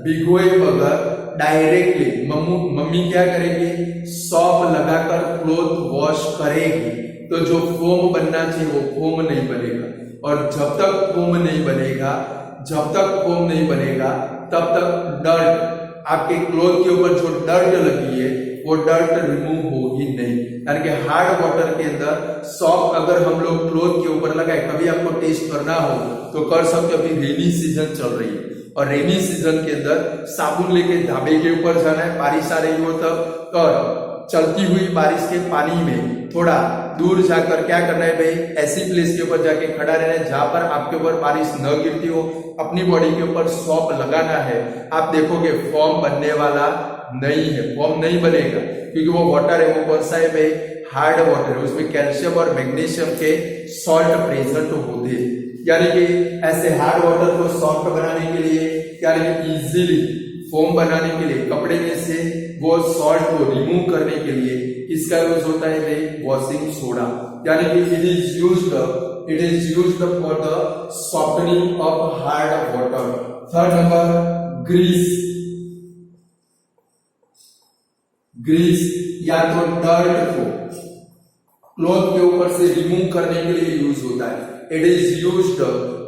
भिगोए बगैर डायरेक्टली मम्मी क्या करेगी, सॉप लगाकर क्लोथ वॉश करेगी तो जो फोम बनना चाहिए वो फोम नहीं बनेगा। और जब तक फोम नहीं बनेगा, जब तक फोम नहीं बनेगा तब तक डर्ट, आपके क्लोथ के ऊपर जो डर्ट लगी है वो डर्ट रिमूव होगी नहीं। यानी कि हार्ड वाटर के अंदर सॉप अगर हम लोग क्लोथ के ऊपर लगाए, कभी आपको टेस्ट करना हो तो कर सकते हो। अभी रेनी सीजन चल रही है और रेनी सीजन के अंदर साबुन लेके ढाबे के ऊपर जाना है, बारिश आ रही हो तब, और चलती हुई बारिश के पानी में थोड़ा दूर जाकर क्या करना है भाई, ऐसी प्लेस के ऊपर जाके खड़ा रहना है जहां पर आपके ऊपर बारिश न गिरती हो, अपनी बॉडी के ऊपर सॉप लगाना है। आप देखोगे फॉर्म बनने वाला नहीं है, फॉर्म नहीं बनेगा क्योंकि वो वाटर है, वो कौन सा है भाई, हार्ड वाटर है, उसमें कैल्शियम और मैग्नीशियम के सॉल्ट प्रेजेंट होते हैं। यानी कि ऐसे हार्ड वाटर को सॉफ्ट बनाने के लिए, यानी कि इजीली फोम बनाने के लिए, कपड़े में से वो सॉल्ट को रिमूव करने के लिए किसका यूज होता है भाई, वॉशिंग सोडा। यानी कि it is used for the softening of hard water. Third number, grease या तो डर्ट को क्लॉथ के ऊपर से रिमूव करने के लिए यूज होता है। It is used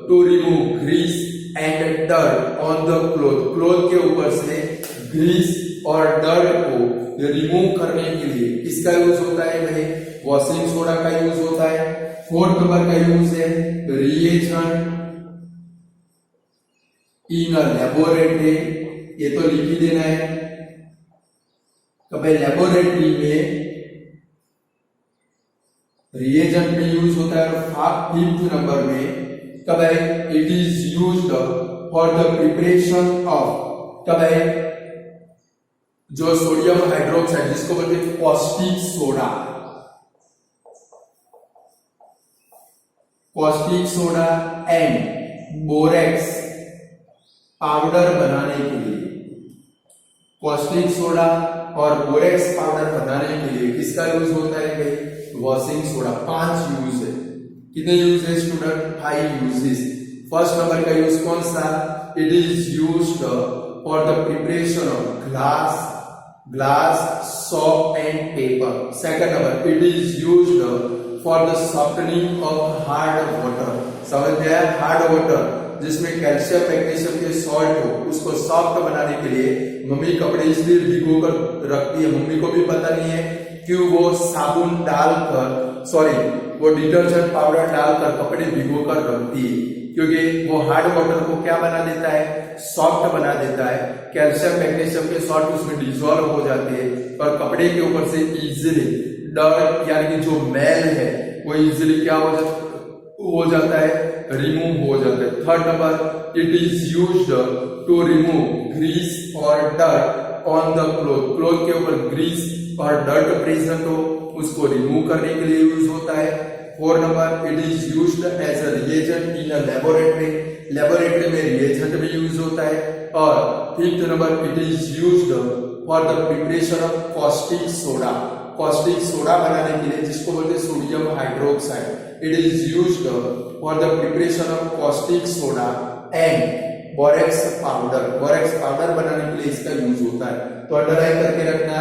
to remove grease and dirt on the cloth, cloth के ऊपर से ग्रीस और डर्ट को रिमूव करने के लिए किसका यूज होता है भाई, वॉशिंग सोडा का यूज होता है। फोर्थ नंबर का यूज है रिएजेंट इन अ लेबोरेटरी, ये तो लिख ही देना है। तो भाई लेबोरेटरी में रिएजेंट में यूज होता है। फिफ्थ नंबर में कब है, it is used for the preparation of, कब है, जो सोडियम हाइड्रोक्साइड जिसको बोलते हैं caustic soda, caustic soda and borax powder बनाने के लिए, कॉस्टिक सोडा और बोरेक्स पाउडर बनाने के लिए किसका यूज होता है भाई, वॉशिंग सोडा। 5 यूज है। कितने यूज है स्टूडेंट, 5 यूजेस। फर्स्ट नंबर का यूज कौन सा, it is used for the preparation of glass soap and paper. Second number, it is used for the softening of hard water. समझ में आया, hard water जिसमें कैल्शियम मैग्नीशियम के salt हो, उसको सॉफ्ट बनाने के लिए मम्मी कपड़े इसलिए भिगो कर रखती है। मम्मी को भी पता नहीं है क्यों वो साबुन डालकर, सॉरी वो डिटर्जेंट पाउडर डालकर कपड़े भिगो कर रखती है, क्योंकि वो हार्ड वाटर को क्या बना देता है, सॉफ्ट बना देता है। कैल्शियम मैग्नीशियम के सॉल्ट उसमें डिसॉल्व हो जाते हैं और कपड़े के ऊपर से इजीली डर्ट यानी कि जो मैल है वो इजीली क्या हो जाता है, रिमूव हो जाता है। Third number, it is used to remove grease और dirt on the cloth, cloth के ऊपर ग्रीस और डर्ट प्रेजेंट हो उसको रिमूव करने के लिए यूज होता है। 4 number, it is used as a reagent in a laboratory, laboratory में रिएजेंट भी यूज होता है। और 5th number, it is used for the preparation of caustic soda, caustic soda बनाने के लिए जिसको बोलते हैं sodium hydroxide, it is used for the preparation of caustic soda and borax powder, borax powder बनाने के लिए इसका यूज होता है। तो अंडरलाइन करके रखना।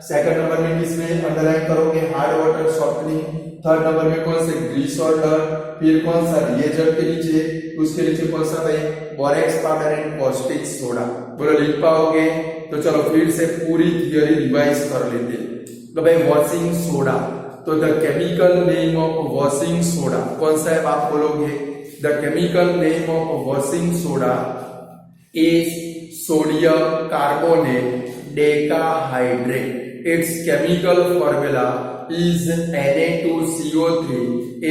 सेकंड नंबर में किसमें अंडरलाइन करोगे, hard water softening. Third number में कौन से, ग्रीस और डर्ट। फिर कौन सा, रिएजेंट के नीचे, उसके नीचे कौन सा भाई, borax powder and caustic soda. बोलो लिख पाओगे? तो चलो फिर से पूरी थियरी रिवाइज कर लेते हैं। तो भाई वॉशिंग सोडा, तो the chemical name of washing soda कौन सा है आप बोलोगे, the chemical name of washing soda is sodium carbonate decahydrate, its chemical formula is Na2CO3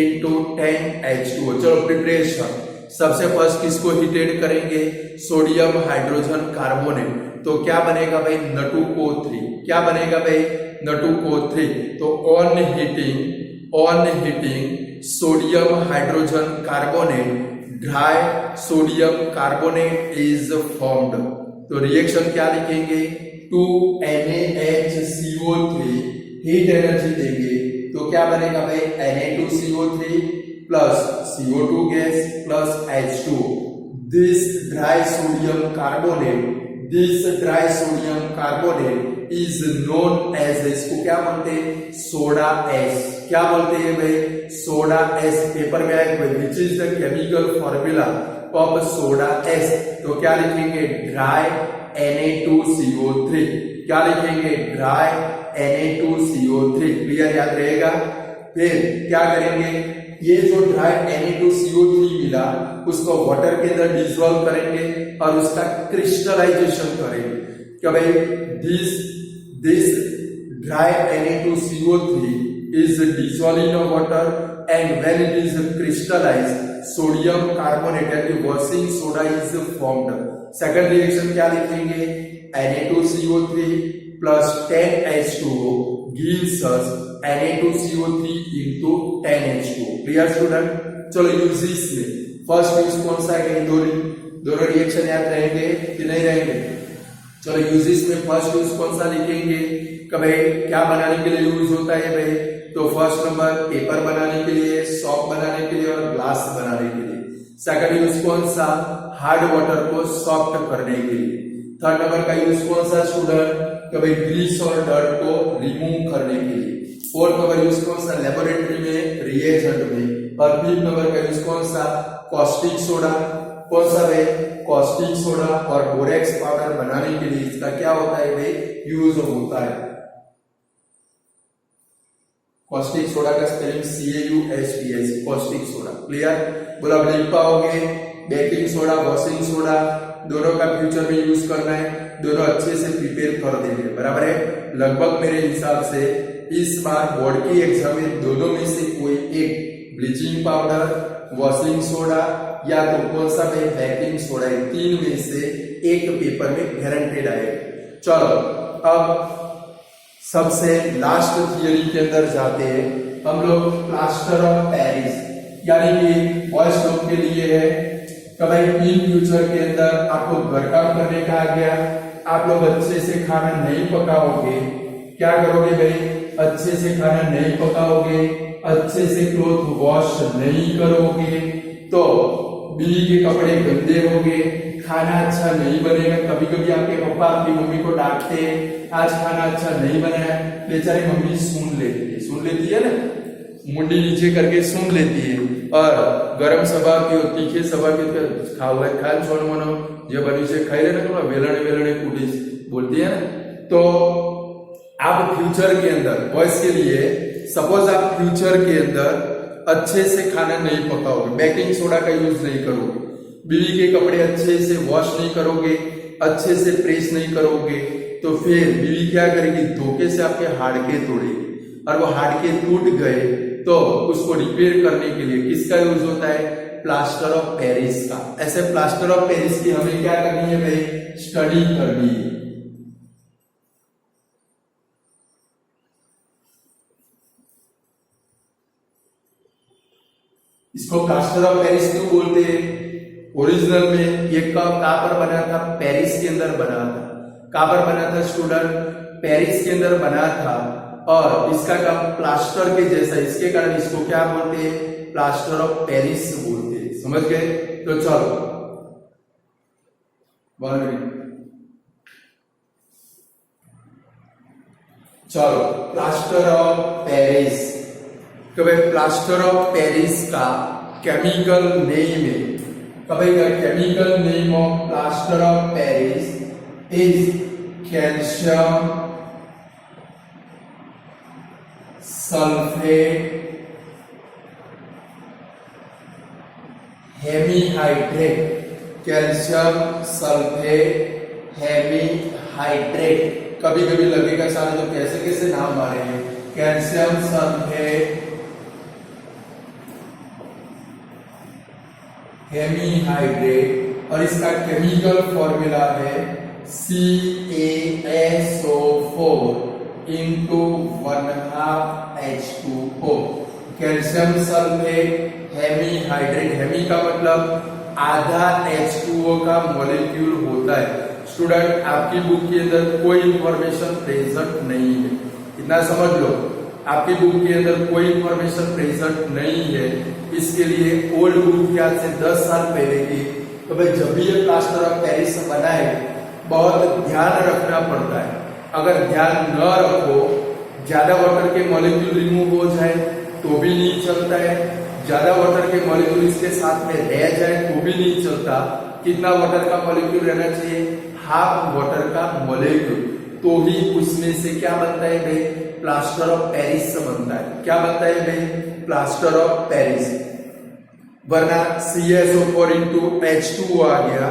into 10H2O। चलो प्रिपरेशन, सबसे फर्स्ट किसको हीटेड करेंगे, सोडियम हाइड्रोजन कार्बोनेट, तो क्या बनेगा भाई, N2O3, क्या बनेगा भाई, N2O3। तो on heating sodium hydrogen carbonate dry sodium carbonate is formed. तो रिएक्शन क्या लिखेंगे, 2NaHCO3 हीट एनर्जी देंगे तो क्या बनेगा भाई, Na2CO3 plus CO2 gas plus H2। This dry sodium carbonate is known as, इसको क्या बोलते हैं, सोडा एस। क्या बोलते हैं भाई, सोडा एस। पेपर में आएगा भाई विच is the chemical formula of soda S, तो क्या लिखेंगे, ड्राई Na2CO3, क्या लिखेंगे, ड्राई Na2CO3। क्लियर, याद रहेगा। फिर क्या करेंगे, ये जो ड्राई Na2CO3 मिला उसको वाटर के अंदर डिसॉल्व करेंगे और उसका क्रिस्टलाइजेशन करेंगे। क्या भाई, this dry Na2CO3 is dissolved in water and when it is crystallized sodium carbonate यानी washing soda is formed। Second reaction क्या लिखेंगे, Na2CO3 plus 10H2O gives us Na2CO3 into 10H2O। Clear student. चलो uses में first use कौन सा है, दोनों reaction याद रहेंगे कि नहीं रहेंगे। चलो यूजेस में फर्स्ट यूज कौन सा लिखेंगे, भाई क्या बनाने के लिए यूज होता है भाई, तो फर्स्ट नंबर पेपर बनाने के लिए, सॉप बनाने के लिए और ग्लास बनाने के लिए। सेकंड यूज कौन सा, हार्ड वाटर को सॉफ्ट करने के लिए। थर्ड नंबर का यूज कौन सा स्टूडेंट, भाई ग्रीस और डर्ट को रिमूव करने के लिए। फोर्थ नंबर यूज कौन सा, लेबोरेटरी में, रिएजेंट में। और फिफ्थ नंबर का यूज कौन सा, कॉस्टिक सोडा। कौन सा भाई, कॉस्टिक सोडा, और बोरेक्स पाउडर बनाने के लिए इसका क्या होता है भाई, यूज होता है। कॉस्टिक सोडा का spelling CAUSTIC, caustic soda. Clear, बोला आप लिख पाओगे। बेकिंग सोडा, वॉशिंग सोडा, दोनों का फ्यूचर में यूज करना है, दोनों अच्छे से प्रिपेयर कर देंगे, बराबर है। लगभग मेरे हिसाब से इस बार बोर्ड की एग्जाम में दोनों में से कोई एक, ब्लीचिंग पाउडर, वॉशिंग सोडा या तो कौन सा भाई, बेकिंग सोडा, तीन में से एक पेपर में गारंटेड आएगा। चलो अब सबसे लास्ट थियरी के अंदर जाते हैं हम लोग, प्लास्टर ऑफ पेरिस, यानी कि बॉयज लोग के लिए है कि भाई इन फ्यूचर के अंदर आपको घर काम करने का आ गया, आप लोग अच्छे से खाना नहीं पकाओगे, क्या करोगे भाई, अच्छे से खाना नहीं पकाओगे, अच्छे से क्लोथ वॉश नहीं करोगे, तो बीवी के कपड़े गंदे होंगे, खाना अच्छा नहीं बनेगा। कभी कभी आपके पापा आपकी मम्मी को डांटते हैं, आज खाना अच्छा नहीं बनाया, बेचारी मम्मी सुन लेती है ना, मुंडी नीचे करके सुन लेती है, और गरम सभा की तीखे सभा की खाओ खाल छोड़ मनो जो बनी से खाई रहे ना, वेलणे कूटी बोलती है ना। तो आप फ्यूचर के अंदर बॉयज के लिए, सपोज आप फ्यूचर के अंदर अच्छे से खाना नहीं पकाओगे, बेकिंग सोडा का यूज नहीं करोगे, बीवी के कपड़े अच्छे से वॉश नहीं करोगे, अच्छे से प्रेस नहीं करोगे, तो फिर बीवी क्या करेगी, धोखे से आपके हाड़के तोड़ेगी, और वो हाड़के टूट गए तो उसको रिपेयर करने के लिए किसका यूज होता है, प्लास्टर ऑफ पेरिस का। ऐसे प्लास्टर ऑफ पेरिस की हमें क्या करनी है भाई, स्टडी करनी है। इसको प्लास्टर ऑफ पेरिस क्यों बोलते हैं, ओरिजिनल में ये कहाँ पर बना था, पेरिस के अंदर बना था। कहाँ पर बना था स्टूडेंट, पेरिस के अंदर बना था, और इसका काम प्लास्टर के जैसा, इसके कारण इसको क्या बोलते हैं, प्लास्टर ऑफ पेरिस बोलते हैं। समझ गए, तो चलो 1 मिनट, चलो प्लास्टर ऑफ पेरिस, तो भाई प्लास्टर ऑफ पेरिस का केमिकल नेम है, कभी का chemical name of plaster of Paris is calcium sulphate hemihydrate, calcium sulphate hemihydrate. कभी कभी लगेगा सारे तो कैसे नाम आ रहे हैं, कैल्शियम सल्फेट हेमीहाइड्रेट, और इसका केमिकल फॉर्मूला है CaSO4 into 1/2 H2O। Calcium sulphate hemihydrate, hemi का मतलब आधा H2O का मॉलिक्यूल होता है। स्टूडेंट आपकी बुक के अंदर कोई इंफॉर्मेशन प्रेजेंट नहीं है, इतना समझ लो, आपकी बुक के अंदर कोई इंफॉर्मेशन प्रेजेंट नहीं है। इसके लिए ओल्ड बुक आज से 10 साल पहले की, तो भाई जब भी ये प्लास्टर ऑफ पेरिस बनाए बहुत ध्यान रखना पड़ता है। अगर ध्यान न रखो, ज्यादा वाटर के मॉलिक्यूल रिमूव हो जाए तो भी नहीं चलता है, ज्यादा वाटर के मॉलिक्यूल इसके साथ में रह जाए तो भी नहीं चलता। कितना वाटर का मॉलिक्यूल रहना चाहिए, हाफ वाटर का मॉलिक्यूल, तो ही उसमें से क्या बनता है भाई, प्लास्टर ऑफ पेरिस बनता है। क्या बनता है भाई, प्लास्टर ऑफ पेरिस। वरना CaSO4 into H2O आ गया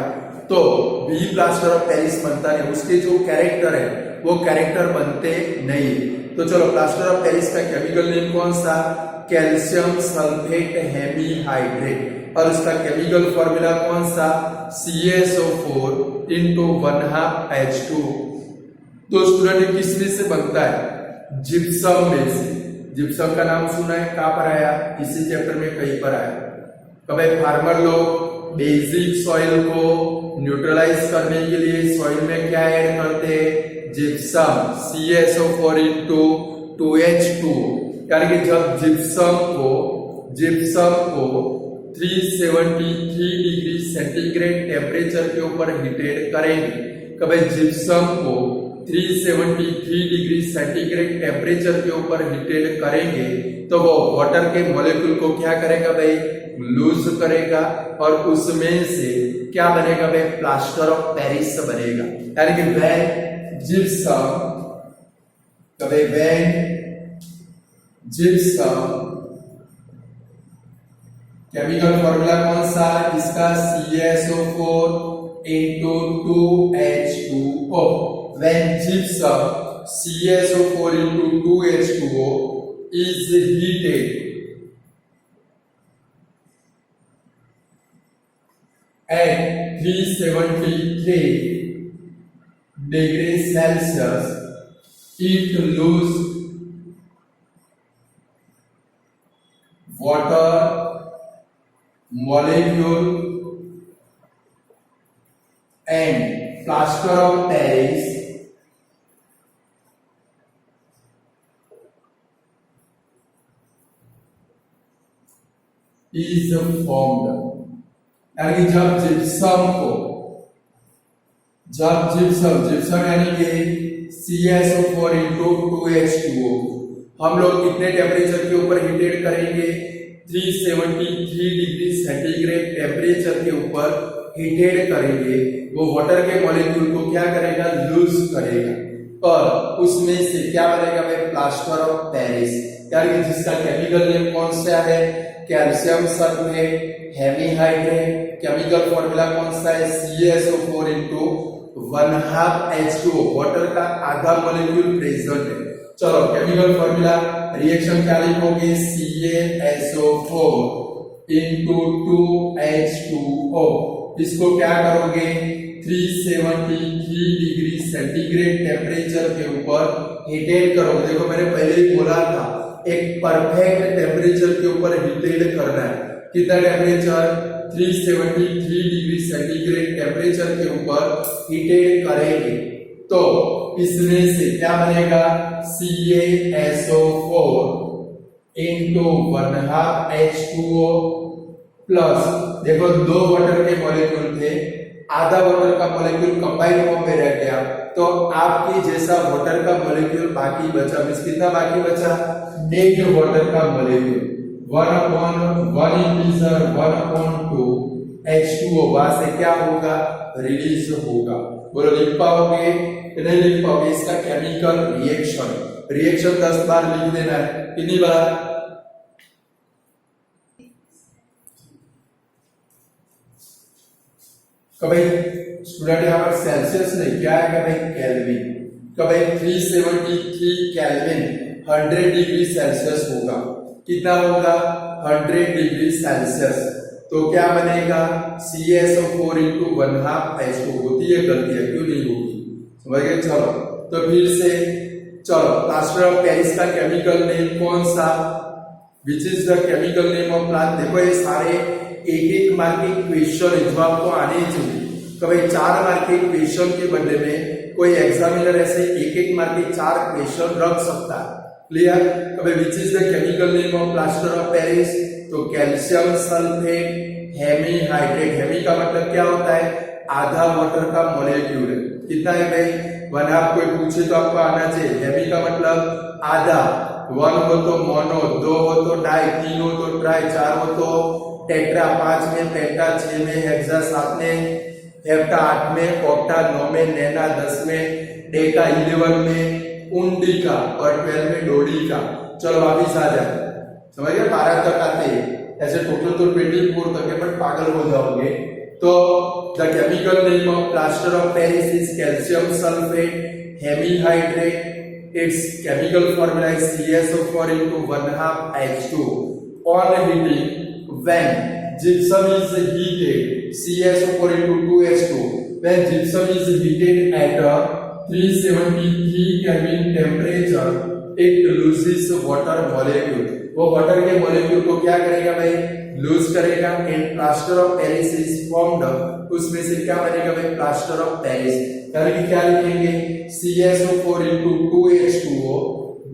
तो भी प्लास्टर ऑफ पेरिस बनता नहीं, उसके जो कैरेक्टर है वो कैरेक्टर बनते नहीं। तो चलो प्लास्टर ऑफ पेरिस का केमिकल नेम कौन सा, कैल्शियम सल्फेट हेमीहाइड्रेट, और उसका केमिकल फॉर्मूला कौन सा, CaSO4 into 1/2 H2O। तो स्टूडेंट किस में से बनता है, जिप्सम में से। जिप्सम का नाम सुना है, कहां पर आया, इसी चैप्टर में कहीं पर आया। कभी फार्मर लोग बेसिक सॉइल को न्यूट्रलाइज करने के लिए सॉइल में क्या ऐड करते हैं, जिप्सम, CaSO4 into 2H2। यानी कि जब जिप्सम को 373 डिग्री सेंटीग्रेड टेम्परेचर के ऊपर हीटेड करेंगे, कभी जिप्सम को 373 डिग्री सेंटीग्रेड टेम्परेचर के ऊपर हीटेड करेंगे तो वो वाटर के मॉलिक्यूल को क्या करेगा भाई, लूज करेगा और उसमें से क्या बनेगा भाई, प्लास्टर ऑफ पेरिस बनेगा। यानी कि व्हेन जिप्सम, कभी व्हेन जिप्सम, केमिकल फॉर्मूला कौन सा इसका, CaSO4 into 2H2O। When gypsum CaSO4 into 2H2O is heated at 373 degrees Celsius, it loses water molecule and plaster of Paris is formed। यानी कि जब जिप्सम यानी कि CaSO4 into 2H2O हम लोग कितने टेम्परेचर के ऊपर हीटेड करेंगे, 373 डिग्री सेंटीग्रेड टेम्परेचर के ऊपर हीटेड करेंगे। वो वाटर के मॉलिक्यूल को क्या करेगा, लूज करेगा और उसमें से क्या बनेगा भाई, प्लास्टर ऑफ पेरिस। यानी कि जिसका केमिकल नेम कौन सा है, calcium sulphate hemihydrate. Chemical formula कौन सा है, CaSO4 into 1/2 H2O, वाटर का आधा मॉलिक्यूल प्रेजेंट है। चलो केमिकल फॉर्मूला रिएक्शन क्या लिखोगे, CaSO4 into 2H2O। इसको क्या करोगे, 373 डिग्री सेंटीग्रेड टेम्परेचर के ऊपर हीटेड करोगे। देखो मैंने पहले ही बोला था एक परफेक्ट टेम्परेचर के ऊपर हीटेड करना है। कितना टेम्परेचर, 373 डिग्री सेंटीग्रेड टेम्परेचर के ऊपर हीटेड करेंगे तो इसमें से क्या बनेगा, CaSO4 into 1/2 H2O प्लस, देखो दो वाटर के मॉलिक्यूल थे, आधा वाटर का मॉलिक्यूल कंबाइंड फॉर्म में रह गया तो आपकी जैसा वाटर का मॉलिक्यूल बाकी बचा, मींस कितना बाकी बचा, नेट वाटर का मॉलिक्यूल 1/1 इंटीजर 1/2 H2O, वहां से क्या होगा, रिलीज होगा। बोलो लिख पाओगे, नहीं लिख पाओगे। इसका केमिकल रिएक्शन 10 बार लिख देना है। कितनी बार, कभी स्टूडेंट यहाँ पर सेल्सियस नहीं, क्या आएगा भाई, केल्विन। कभी 373 केल्विन 100 डिग्री सेल्सियस होगा, कितना होगा, 100 डिग्री सेल्सियस। तो क्या बनेगा, CaSO4 into 1/2 H2O। होती है गलती है, क्यों नहीं होगी, समझ गए। चलो तो फिर से चलो, प्लास्टर ऑफ पेरिस का केमिकल नेम कौन सा, विच is the chemical name of plant. देखो ये सारे एक मार्क के क्वेश्चन है जो आपको आने चाहिए। कभी 4 मार्क के क्वेश्चन के बदले में कोई एग्जामिनर ऐसे एक मार्क के 4 क्वेश्चन रख सकता है। क्लियर। कभी विच is the chemical name of plaster of Paris, तो कैल्शियम सल्फेट हेमीहाइड्रेट। हेमी का मतलब क्या होता है, आधा वाटर का मॉलिक्यूल है। कितना है भाई, 1/2। कोई पूछे तो आपको आना चाहिए। हेमी का मतलब आधा, 1 हो तो मोनो, 2 हो तो डाई, 3 हो तो ट्राई, 4 हो तो टेट्रा, 5 में पेंटा, 6 में हेक्सा, 7 में हेप्टा, 8 में ऑक्टा, 9 में नैना, 10 में डेका, 11 में उंडिका और 12 में डोडिका। चलो वापिस आ जाए, समझ गए, 12 तक आते हैं। ऐसे टोटल तो 24 तक है, बट पागल हो जाओगे। तो the chemical name of plaster of Paris is calcium sulphate hemihydrate. It's chemical formula is CaSO4 into 1/2 H2O। On heating, when gypsum is heated, CaSO4 into 2H2O, when gypsum is heated at a 373 Kelvin temperature, it loses water molecule। वो water के molecule को क्या करेगा भाई, loose करेगा। And plaster of Paris is formed, उसमें से क्या बनेगा भाई, प्लास्टर ऑफ पेरिस। यानी कि क्या लिखेंगे, CaSO4 into 2H2O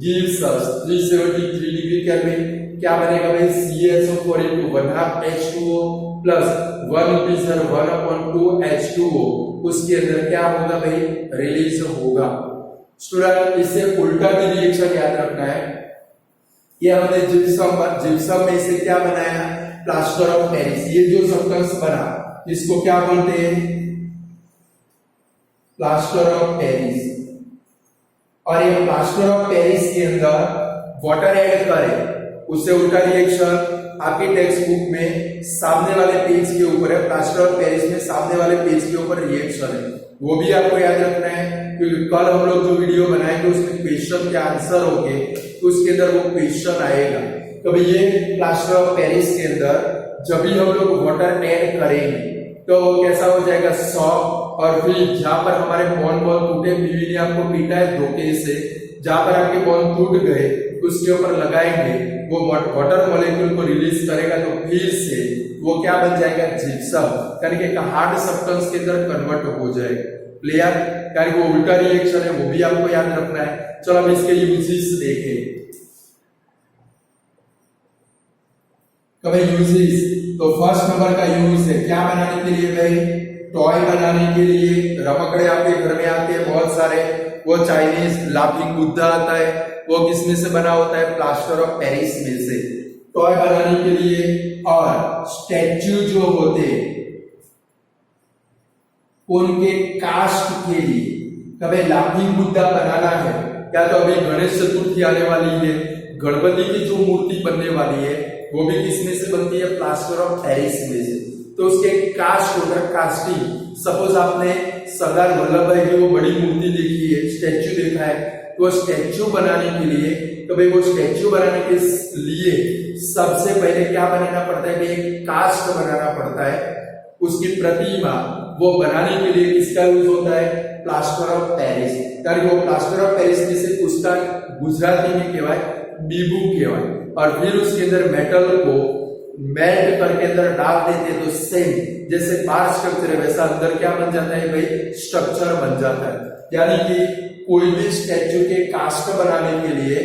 gives us 373 degree kelvin. क्या बनेगा भाई, CaSO4 into 1/2 H2O plus 1 integer 1/2 H2O। उसके अंदर क्या होगा भाई, रिलीज होगा। स्टूडेंट इससे उल्टा भी रिएक्शन याद रखना है। ये हमने जिप्सम में से क्या बनाया, प्लास्टर ऑफ पेरिस। ये जो सब्सटेंस बना इसको क्या बोलते हैं, प्लास्टर ऑफ पेरिस। और ये प्लास्टर ऑफ पेरिस के अंदर वाटर ऐड करें, उससे उल्टा रिएक्शन आपकी टेक्स्ट बुक में सामने वाले पेज के ऊपर है। प्लास्टर ऑफ पेरिस में सामने वाले पेज के ऊपर रिएक्शन है, वो भी आपको याद रखना है, क्योंकि कल हम लोग जो वीडियो बनाएंगे उसमें क्वेश्चन के आंसर होंगे, तो उसके अंदर वो क्वेश्चन आएगा। कभी ये प्लास्टर ऑफ पेरिस के अंदर जब भी हम लोग वाटर ऐड करेंगे तो कैसा हो जाएगा, सॉफ्ट। और फिर जहां पर हमारे बॉन टूटे, बीवी ने आपको पीटा है धोखे से, जहां पर आपके बॉन टूट गए उसके ऊपर लगाएंगे, वो वाटर मॉलिक्यूल को रिलीज करेगा, तो फिर से वो क्या बन जाएगा, जिप्सम, यानी कि हार्ड सब्सटेंस के अंदर कन्वर्ट हो जाएगा। क्लियर, यानी वो उल्टा रिएक्शन है, वो भी आपको याद रखना है। चलो हम इसके यूजेस देखें। कभी यूजेस, तो फर्स्ट नंबर का यूज है क्या बनाने के लिए भाई, टॉय बनाने के लिए। रमकड़े आपके घर में आते हैं बहुत सारे, वो चाइनीज लाफिंग बुद्धा आता है, वो किसमें से बना होता है, प्लास्टर ऑफ पेरिस में से, टॉय बनाने के लिए। और स्टैच्यू जो होते उनके कास्ट के लिए, कभी लाफिंग बुद्धा बनाना है, या तो अभी गणेश चतुर्थी आने वाली है, गणपति की जो मूर्ति बनने वाली है वो भी किसमें से बनती है, प्लास्टर ऑफ पेरिस में से। तो उसके कास्ट होता है, कास्टिंग। सपोज आपने सरदार वल्लभ भाई की वो बड़ी मूर्ति देखी है, स्टैच्यू देखा है, तो स्टैच्यू बनाने के लिए, तो भाई वो स्टैच्यू बनाने के लिए सबसे पहले क्या बनाना पड़ता है, एक कास्ट बनाना पड़ता है। उसकी प्रतिमा वो बनाने के लिए किसका यूज होता है, प्लास्टर ऑफ पेरिस। यानी वो प्लास्टर ऑफ पेरिस में से उसका गुजराती में कहवाय बीबू कहवाय। और फिर उसके अंदर मेटल को मेल्ट करके अंदर डाल देते, तो सेम जैसे बार स्ट्रक्चर है वैसा अंदर क्या बन जाता है भाई, स्ट्रक्चर बन जाता है। यानी कि कोई भी स्टैच्यू के कास्ट बनाने के लिए,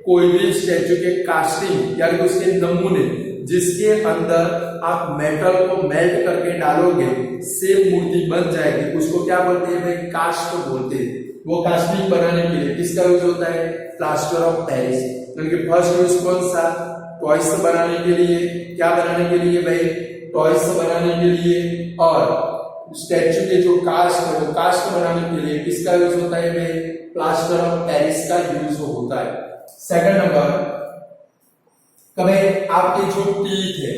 कोई भी स्टैच्यू के कास्टिंग यानी उसके नमूने जिसके अंदर आप मेटल को मेल्ट करके डालोगे सेम मूर्ति बन जाएगी, उसको क्या बोलते हैं भाई, कास्ट बोलते हैं। वो कास्टिंग बनाने के लिए किसका यूज होता है, प्लास्टर ऑफ पेरिस। क्योंकि फर्स्ट यूज कौन सा, टॉयस बनाने के लिए, क्या बनाने के लिए भाई, टॉयस बनाने के लिए। और स्टैच्यू के जो कास्ट है वो कास्ट बनाने के लिए किसका यूज होता है भाई, प्लास्टर ऑफ पेरिस का यूज होता है। सेकंड नंबर, कभी आपके जो टीथ है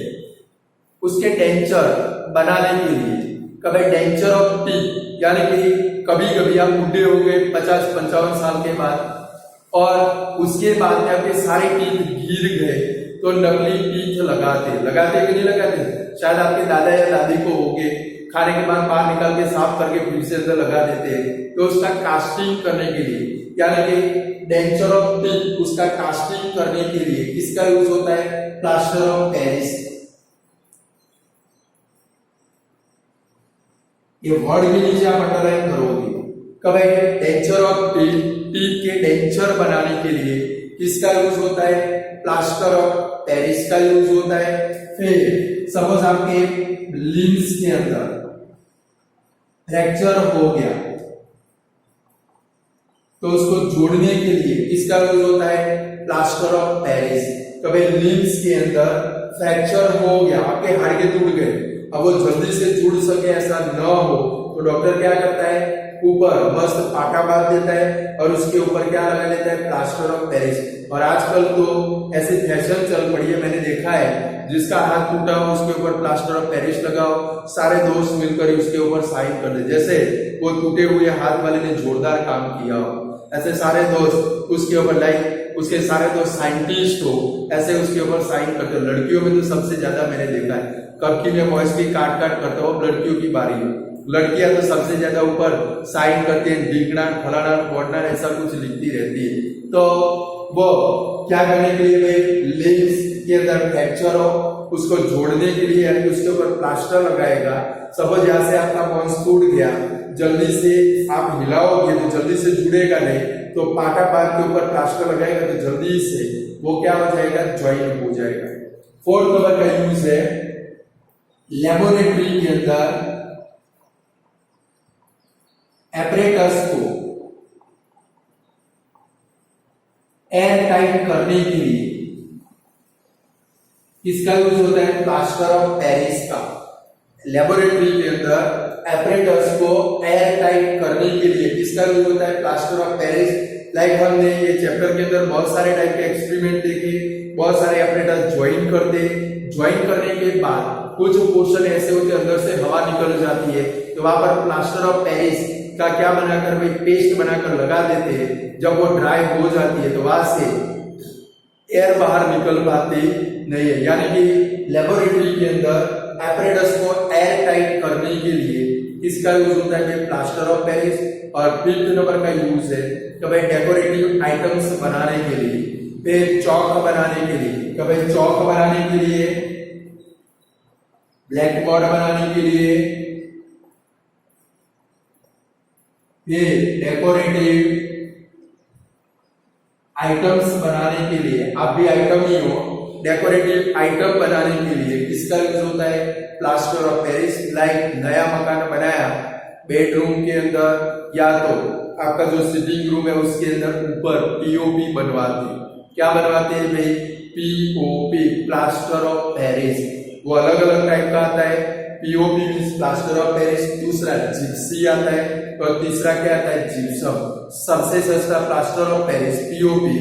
उसके डेंचर बनाने के लिए, कभी डेंचर ऑफ टीथ, यानी कि कभी कभी आप बुढ़े हो गए 50-55 साल के बाद, और उसके बाद में आपके सारे टीथ गिर गए, तो नकली टीथ लगाते कि नहीं लगाते, शायद आपके दादा या दादी को हो गए, खाने के बाद बाहर निकाल के साफ करके फिर से अंदर लगा देते हैं। तो उसका कास्टिंग करने के लिए, यानी कि डेंचर ऑफ टीथ, उसका कास्टिंग करने के लिए किसका यूज होता है, प्लास्टर ऑफ पेरिस। ये वर्ड के नीचे आप अंडरलाइन करोगे। कब है डेंचर ऑफ टीथ, टीथ के डेंचर बनाने के लिए किसका यूज होता है, प्लास्टर ऑफ पेरिस का यूज होता है। फिर सपोज आपके लिम्स के अंदर फ्रैक्चर हो गया, तो उसको जोड़ने के लिए किसका यूज होता है, प्लास्टर ऑफ पेरिस। कभी लिम्स के अंदर फ्रैक्चर हो गया, आपके हाड़के टूट गए, अब वो जल्दी से जुड़ सके ऐसा न हो, तो डॉक्टर क्या करता है, ऊपर मस्त पाटा बांध देता है और उसके ऊपर क्या लगा देता है, प्लास्टर ऑफ पेरिस। और आजकल तो ऐसे फैशन चल पड़ी है, मैंने देखा है, जिसका हाथ टूटा हो उसके ऊपर प्लास्टर ऑफ पेरिस लगाओ, सारे दोस्त मिलकर उसके ऊपर साइन कर दे, जैसे वो टूटे हुए हाथ वाले ने जोरदार काम किया हो, ऐसे सारे दोस्त उसके ऊपर, लाइक उसके सारे दोस्त साइंटिस्ट हो, ऐसे उसके ऊपर साइन करते हो। लड़कियों में तो सबसे ज्यादा मैंने देखा है, कब में बॉयज की काट करता हो, लड़कियों की बारी है, लड़कियां तो सबसे ज्यादा ऊपर साइन करती है, डिगना फलाना फोड़ना ऐसा कुछ लिखती रहती है। तो वो क्या करने के लिए, लिम्स के अंदर फ्रैक्चर हो, उसको जोड़ने के लिए यानी उसके ऊपर प्लास्टर लगाएगा। सपोज यहाँ से आपका बोन्स टूट गया, जल्दी से आप हिलाओगे तो जल्दी से जुड़ेगा नहीं, तो पाटा पाट के ऊपर प्लास्टर लगाएगा तो जल्दी से वो क्या हो जाएगा, ज्वाइन हो जाएगा। फोर्थ नंबर का यूज है लेबोरेटरी के अंदर एपरेटस को एयर टाइट करने के लिए किसका यूज होता है? प्लास्टर ऑफ पेरिस का। लेबोरेटरी के अंदर एपरेटस को एयर टाइट करने के लिए किसका यूज होता है? Plaster of Paris. लाइक हमने ये चैप्टर के अंदर बहुत सारे टाइप के एक्सपेरिमेंट देखे, बहुत सारे एपरेटस ज्वाइन करने के बाद कुछ पोर्शन ऐसे होते अंदर से हवा निकल जाती है, तो वहां पर प्लास्टर ऑफ पेरिस का क्या बनाकर भाई पेस्ट बनाकर लगा देते हैं। जब वो ड्राई हो जाती है तो वहां से एयर बाहर निकल पाती नहीं है। यानी कि लेबोरेटरी के अंदर एपरेटस को एयर टाइट करने के लिए इसका यूज होता है प्लास्टर ऑफ पेरिस। और फिफ्थ नंबर का यूज है कभी डेकोरेटिव आइटम्स बनाने के लिए, फिर चौक बनाने के लिए, कभी चौक बनाने के लिए, ब्लैक बोर्ड बनाने के लिए, फिर डेकोरेटिव आइटम्स बनाने के लिए, आप भी आइटम ही हो, डेकोरेटिव आइटम बनाने के लिए किसका यूज होता है? Plaster of Paris. लाइक नया मकान बनाया बेडरूम के अंदर या तो आपका जो सिटिंग रूम है उसके अंदर ऊपर पीओपी बनवाते, क्या बनवाते हैं भाई? POP, plaster of Paris. वो अलग अलग टाइप का आता है। POP means plaster of Paris, दूसरा जिप्सी आता है और तीसरा क्या आता है? जिप्सम। सबसे सस्ता प्लास्टर ऑफ पेरिस पीओपी,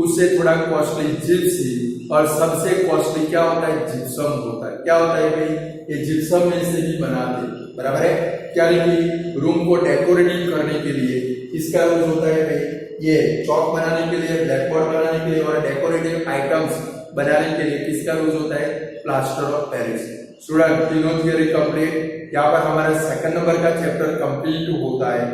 उससे थोड़ा कॉस्टली जिप्सी, और सबसे कॉस्टली क्या होता है? जिप्सम होता है। क्या होता है भाई? ये जिप्सम में से ही बनाते, बराबर है। क्या कि रूम को डेकोरेटिव करने के लिए इसका यूज होता है भाई, ये चौक बनाने के लिए, ब्लैक बोर्ड बनाने के लिए और डेकोरेटिव आइटम्स बनाने के लिए किसका यूज होता है? Plaster of Paris. स्टूडेंट तीनों थियरी कंप्लीट। यहाँ पर हमारा सेकंड नंबर का चैप्टर कंप्लीट होता है,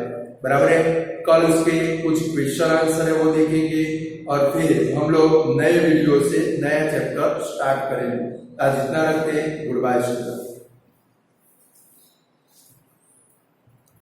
बराबर है। कल उसके कुछ क्वेश्चन आंसर है वो देखेंगे और फिर हम लोग नए वीडियो से नया चैप्टर स्टार्ट करेंगे। आज इतना रखते हैं। Good bye student.